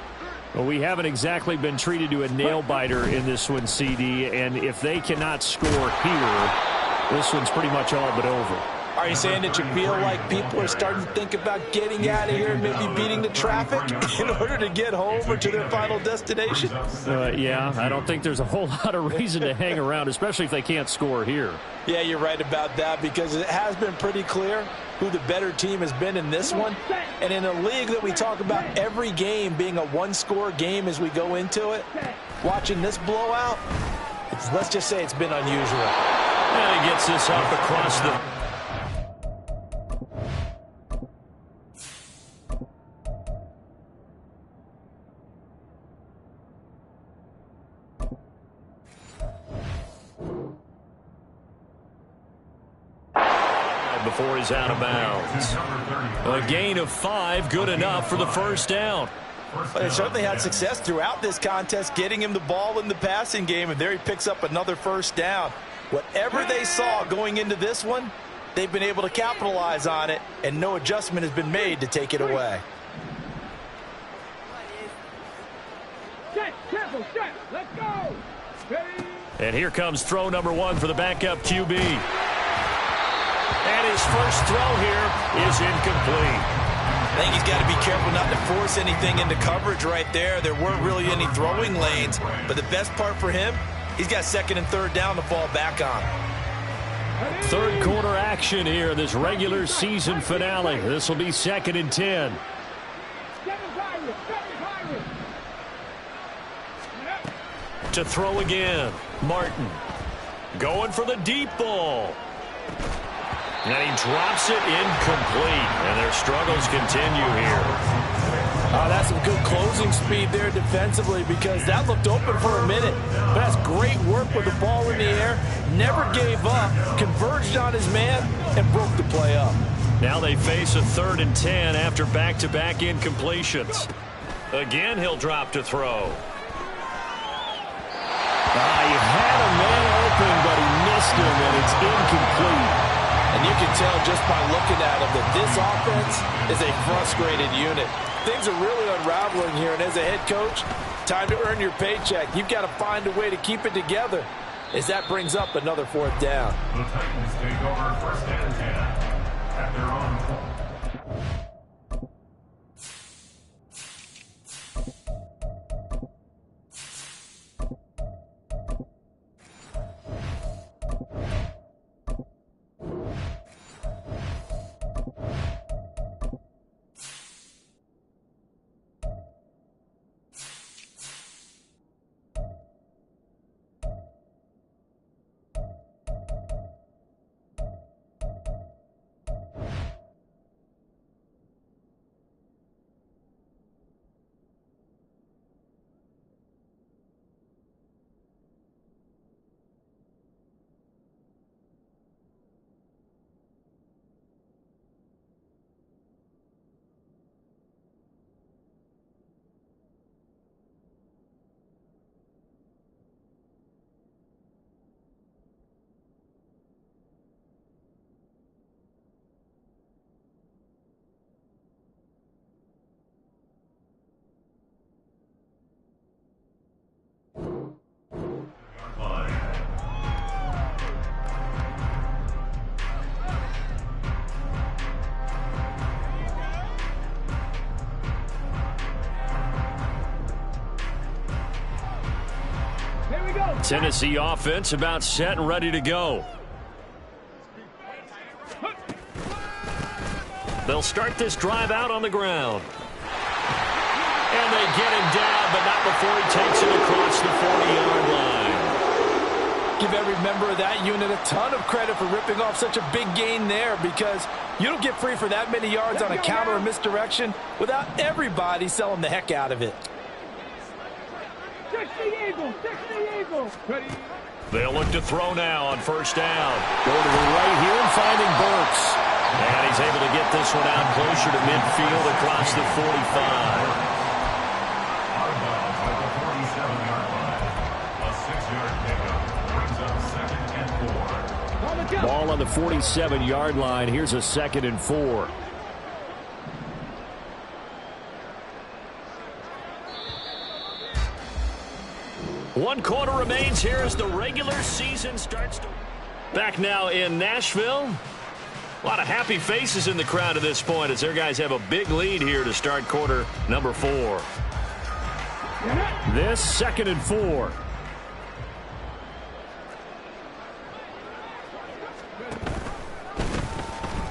Well, we haven't exactly been treated to a nail-biter in this one, CD, and if they cannot score here, this one's pretty much all but over. Are you saying that you feel like people are starting to think about getting out of here and maybe beating the traffic in order to get home or to their final destination? Yeah, I don't think there's a whole lot of reason to hang around, especially if they can't score here. Yeah, you're right about that because it has been pretty clear who the better team has been in this one. And in a league that we talk about every game being a one-score game as we go into it, watching this blowout, let's just say it's been unusual. And he gets this up across the... before he's out of bounds. A gain of 5, good enough for the first down. Well, they certainly had success throughout this contest, getting him the ball in the passing game, and there he picks up another first down. Whatever they saw going into this one, they've been able to capitalize on it, and no adjustment has been made to take it away. Set, careful, set, let's go. Ready? And here comes throw number 1 for the backup QB. And his first throw here is incomplete. I think he's got to be careful not to force anything into coverage right there. There weren't really any throwing lanes, but the best part for him, he's got 2nd and 3rd down to fall back on. 3rd quarter action here, this regular season finale. This will be 2nd and 10. To throw again, Martin. Going for the deep ball. And he drops it incomplete. And their struggles continue here. That's some good closing speed there defensively because that looked open for a minute. But that's great work with the ball in the air. Never gave up, converged on his man, and broke the play up. Now they face a 3rd and 10 after back-to-back incompletions. Again, he'll drop to throw. He had a man open, but he missed him, and it's incomplete. And you can tell just by looking at him that this offense is a frustrated unit. Things are really unraveling here, and as a head coach, time to earn your paycheck. You've got to find a way to keep it together as that brings up another 4th down. The Titans take over 1st and 10 at their own home. Tennessee offense about set and ready to go. They'll start this drive out on the ground. And they get him down, but not before he takes it across the 40-yard line. Give every member of that unit a ton of credit for ripping off such a big gain there, because you don't get free for that many yards on a counter or misdirection without everybody selling the heck out of it. 60 Eagles. Ready. They'll look to throw now on first down. Go to the right here and finding Burks. And he's able to get this one out closer to midfield across the 45. Ball on the 47-yard line. Here's a 2nd and 4. One quarter remains here as the regular season starts to... Back now in Nashville. A lot of happy faces in the crowd at this point as their guys have a big lead here to start quarter number 4. This 2nd and 4.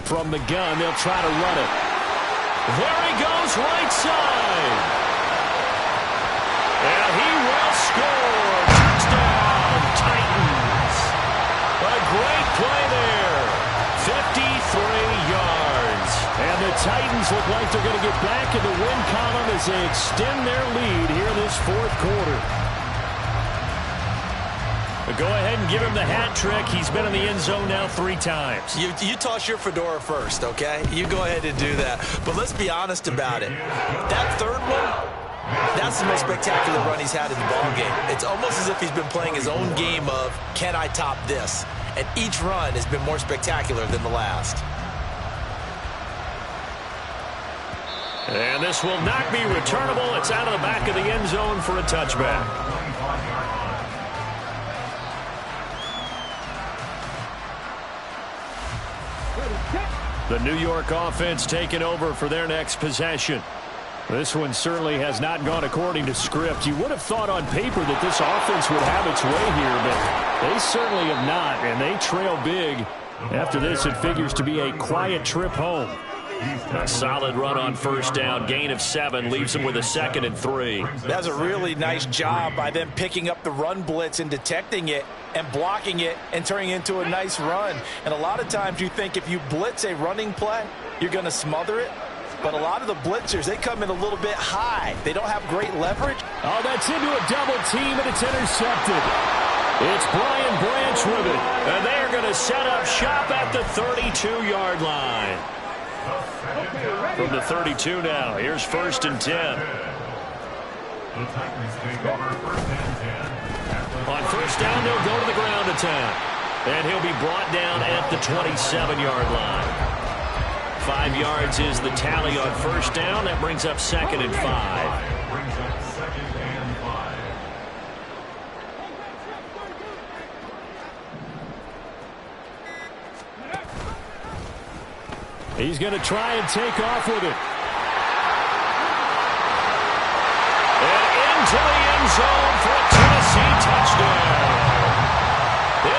From the gun, they'll try to run it. There he goes, right side. And he will score. Touchdown, Titans. A great play there. 53 yards. And the Titans look like they're going to get back in the win column as they extend their lead here this 4th quarter. Go ahead and give him the hat trick. He's been in the end zone now 3 times. You toss your fedora first, okay? You go ahead and do that. But let's be honest about it. That 3rd one, that's the most spectacular run he's had in the ballgame. It's almost as if he's been playing his own game of, can I top this? And each run has been more spectacular than the last. And this will not be returnable. It's out of the back of the end zone for a touchback. The New York offense taking over for their next possession. This one certainly has not gone according to script. You would have thought on paper that this offense would have its way here, but they certainly have not, and they trail big. After this, it figures to be a quiet trip home. A solid run on first down, gain of 7, leaves them with a 2nd and 3. That's a really nice job by them picking up the run blitz and detecting it and blocking it and turning it into a nice run. And a lot of times you think if you blitz a running play, you're going to smother it. But a lot of the blitzers, they come in a little bit high. They don't have great leverage. Oh, that's into a double team, and it's intercepted. It's Brian Branch with it. And they're going to set up shop at the 32-yard line. From the 32 now, here's 1st and 10. On first down, they'll go to the ground attack. And he'll be brought down at the 27-yard line. 5 yards is the tally on first down. That brings up 2nd and 5. He's going to try and take off with it. And into the end zone for a Tennessee touchdown.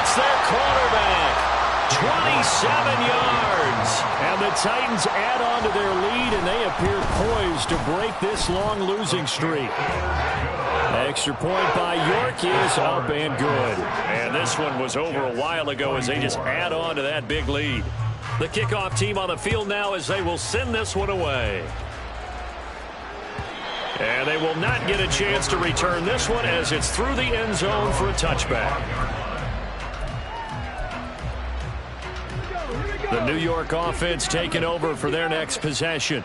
It's their quarterback. 27 yards. And the Titans add on to their lead, and they appear poised to break this long losing streak. Extra point by York is up and good. And this one was over a while ago as they just add on to that big lead. The kickoff team on the field now as they will send this one away. And they will not get a chance to return this one as it's through the end zone for a touchback. The New York offense taking over for their next possession.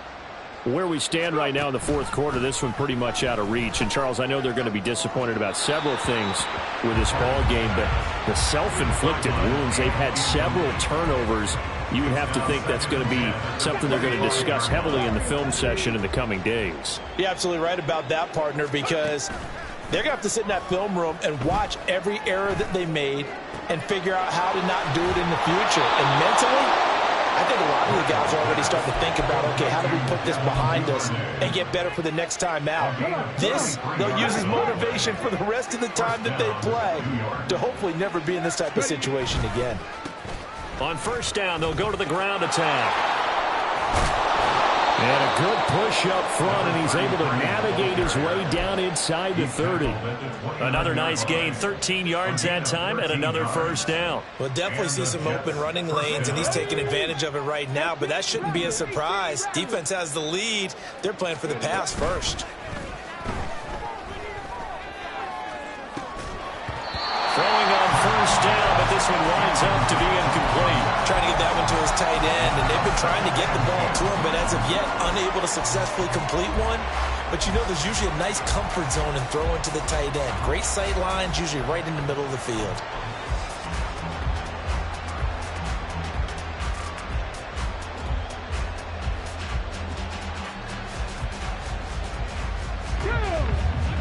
Where we stand right now in the 4th quarter, this one pretty much out of reach. And, Charles, I know they're going to be disappointed about several things with this ball game, but the self-inflicted wounds, they've had several turnovers. You would have to think that's going to be something they're going to discuss heavily in the film session in the coming days. You're absolutely right about that, partner, because they're going to have to sit in that film room and watch every error that they made and figure out how to not do it in the future. And mentally, I think a lot of the guys are already starting to think about, okay, how do we put this behind us and get better for the next time out? This, they'll use as motivation for the rest of the time that they play to hopefully never be in this type of situation again. On first down, they'll go to the ground attack. And a good push up front, and he's able to navigate his way down inside the 30. Another nice gain, 13 yards that time, and another first down. We'll definitely see some open running lanes, and he's taking advantage of it right now, but that shouldn't be a surprise. Defense has the lead. They're playing for the pass first. Throwing on first down, but this one winds up to be incomplete. Trying to get that one to his tight end, and they've been trying to get the ball to him, but as of yet, unable to successfully complete one. But you know there's usually a nice comfort zone in throwing to the tight end. Great sight lines, usually right in the middle of the field.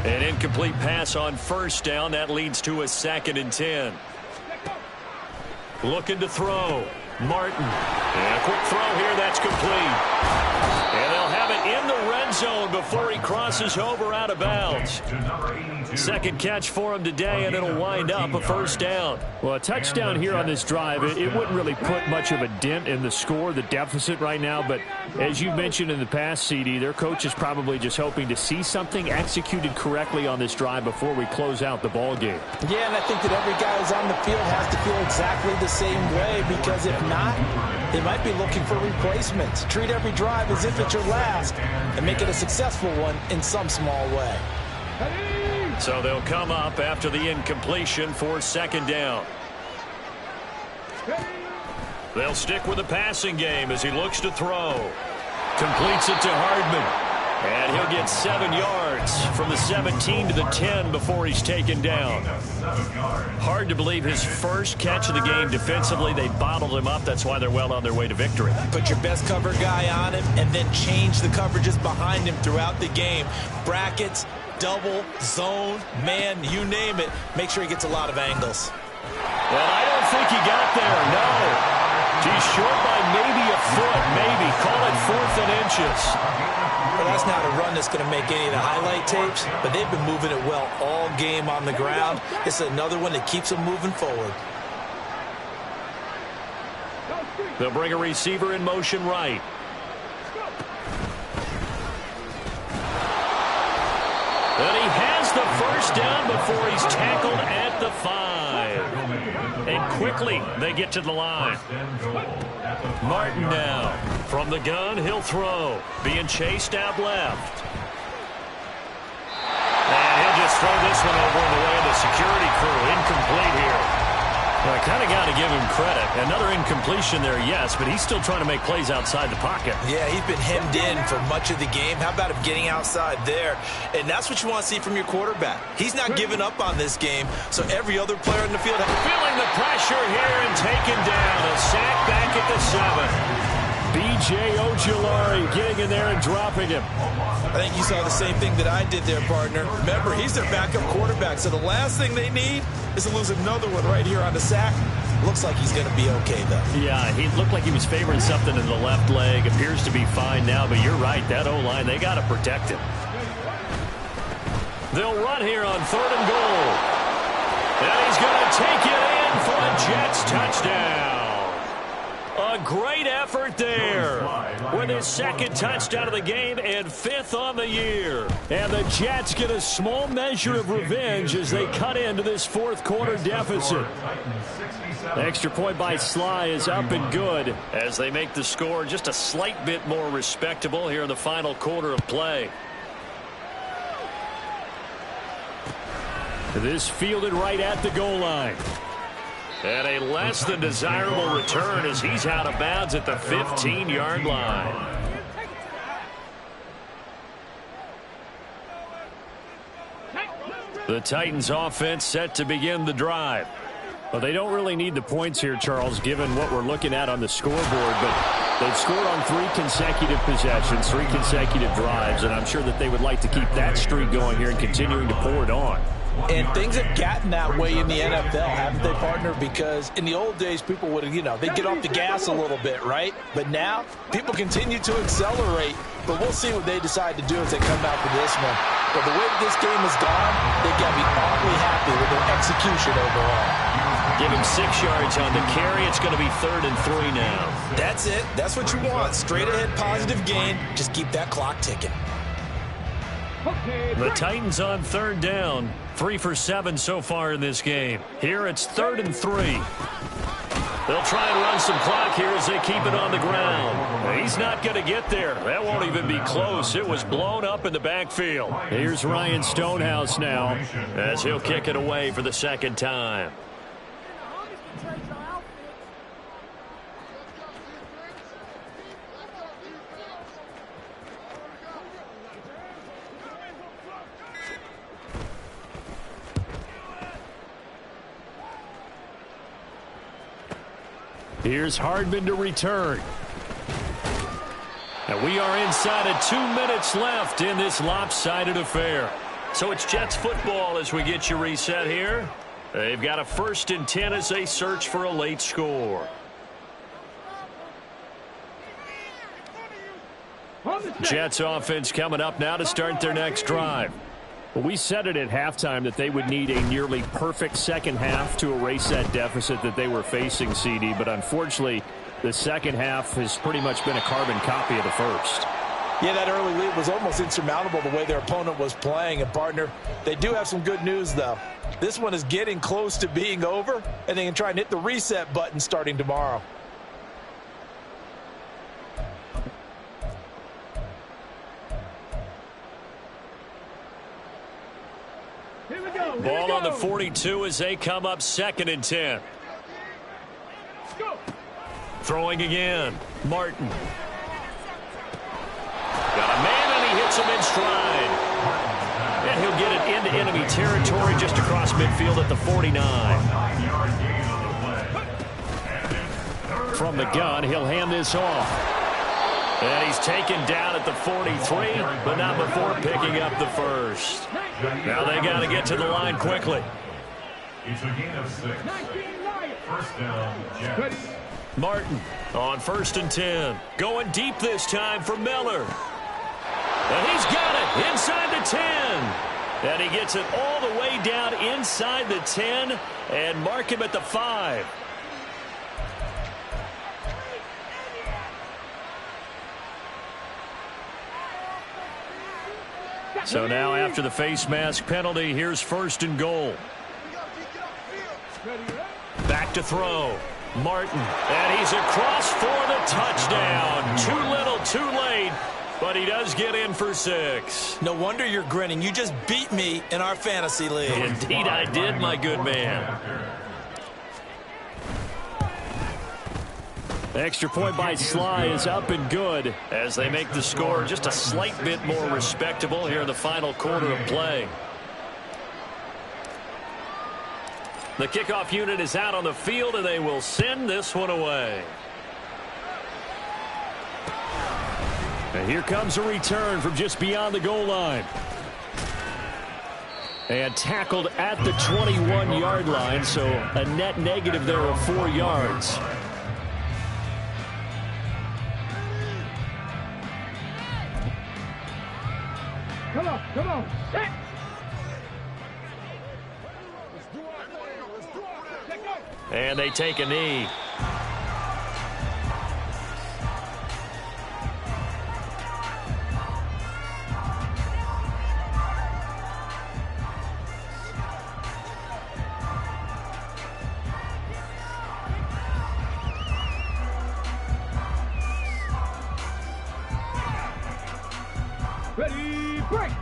An incomplete pass on first down. That leads to a 2nd and 10. Looking to throw. Martin. And a quick throw here. That's complete. And they'll have it in the red zone before he crosses over out of bounds. Second catch for him today, and it'll wind up a first down. Well, a touchdown here on this drive, it wouldn't really put much of a dent in the score, the deficit right now. But as you mentioned in the past, CD, their coach is probably just hoping to see something executed correctly on this drive before we close out the ball game. Yeah, and I think that every guy who's on the field has to feel exactly the same way, because if not, they might be looking for replacements. Treat every drive as if it's your last and make it a successful one in some small way. So they'll come up after the incompletion for second down. They'll stick with the passing game as he looks to throw. Completes it to Hardman. And he'll get 7 yards from the 17 to the 10 before he's taken down. Hard to believe his first catch of the game defensively. They bottled him up. That's why they're well on their way to victory. Put your best cover guy on him and then change the coverages behind him throughout the game. Brackets, double, zone, man, you name it. Make sure he gets a lot of angles. Well, I don't think he got there, no. He's short by maybe a foot, maybe. Call it 4th and inches. Well, that's not a run that's going to make any of the highlight tapes, but they've been moving it well all game on the ground. It's another one that keeps them moving forward. They'll bring a receiver in motion right. And he has the first down before he's tackled at the 5. And quickly they get to the line. Martin now. From the gun, he'll throw. Being chased out left. And he'll just throw this one over in the way of the security crew. Incomplete here. Well, I kind of got to give him credit. Another incompletion there, yes, but he's still trying to make plays outside the pocket. Yeah, he's been hemmed in for much of the game. How about him getting outside there? And that's what you want to see from your quarterback. He's not giving up on this game, so every other player in the field... Feeling the pressure here and taken down. A sack back at the 7. B.J. Ojulari getting in there and dropping him. I think you saw the same thing that I did there, partner. Remember, he's their backup quarterback, so the last thing they need is to lose another one right here on the sack. Looks like he's going to be okay, though. Yeah, he looked like he was favoring something in the left leg. Appears to be fine now, but you're right. That O-line, they got to protect him. They'll run here on 3rd and goal. And he's going to take it in for a Jets touchdown. A great effort there with his 2nd touchdown of the game and 5th on the year. And the Jets get a small measure of revenge as they cut into this 4th quarter deficit. The extra point by Sly is up and good as they make the score just a slight bit more respectable here in the final quarter of play. This fielded right at the goal line. And a less than desirable return as he's out of bounds at the 15-yard line. The Titans offense set to begin the drive. Well, they don't really need the points here, Charles, given what we're looking at on the scoreboard, but they've scored on 3 consecutive possessions, 3 consecutive drives, and I'm sure that they would like to keep that streak going here and continuing to pour it on. And things have gotten that way in the NFL, haven't they, partner? Because in the old days, people would, they'd get off the gas a little bit, right? But now, people continue to accelerate. But we'll see what they decide to do as they come out for this one. But the way that this game has gone, they've got to be awfully happy with their execution overall. Give him 6 yards on the carry. It's going to be 3rd and 3 now. That's it. That's what you want. Straight ahead positive gain. Just keep that clock ticking. The Titans on 3rd down. 3 for 7 so far in this game. Here it's 3rd and 3. They'll try and run some clock here as they keep it on the ground. He's not going to get there. That won't even be close. It was blown up in the backfield. Here's Ryan Stonehouse now as he'll kick it away for the 2nd time. Here's Hardman to return. And we are inside of 2 minutes left in this lopsided affair. So it's Jets football as we get you reset here. They've got a 1st and 10 as they search for a late score. Jets offense coming up now to start their next drive. Well, we said it at halftime that they would need a nearly perfect second half to erase that deficit that they were facing, CD. But unfortunately, the second half has pretty much been a carbon copy of the first. Yeah, that early lead was almost insurmountable the way their opponent was playing. And, partner, they do have some good news, though. This one is getting close to being over, and they can try and hit the reset button starting tomorrow. Ball on the 42 as they come up 2nd and 10. Throwing again. Martin. Got a man and he hits him in stride. And he'll get it into enemy territory just across midfield at the 49. From the gun, he'll hand this off. And he's taken down at the 43, but not before picking up the first. Now they got to get to the line quickly. It's a gain of 6. 1st down, Jets. Martin on 1st and 10. Going deep this time for Miller. And he's got it inside the 10. And he gets it all the way down inside the 10 and mark him at the 5. So now after the face mask penalty, here's 1st and goal. Back to throw. Martin. And he's across for the touchdown. Too little, too late. But he does get in for 6. No wonder you're grinning. You just beat me in our fantasy league. Indeed I did, my good man. Extra point by Sly is up and good as they make the score just a slight bit more respectable here in the final quarter of play. The kickoff unit is out on the field, and they will send this one away. And here comes a return from just beyond the goal line. And tackled at the 21-yard line, so a net negative there of 4 yards. Come on. Set. And they take a knee. Ready, break.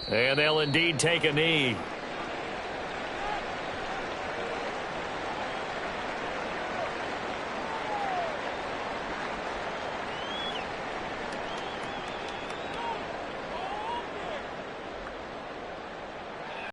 And they'll indeed take a knee.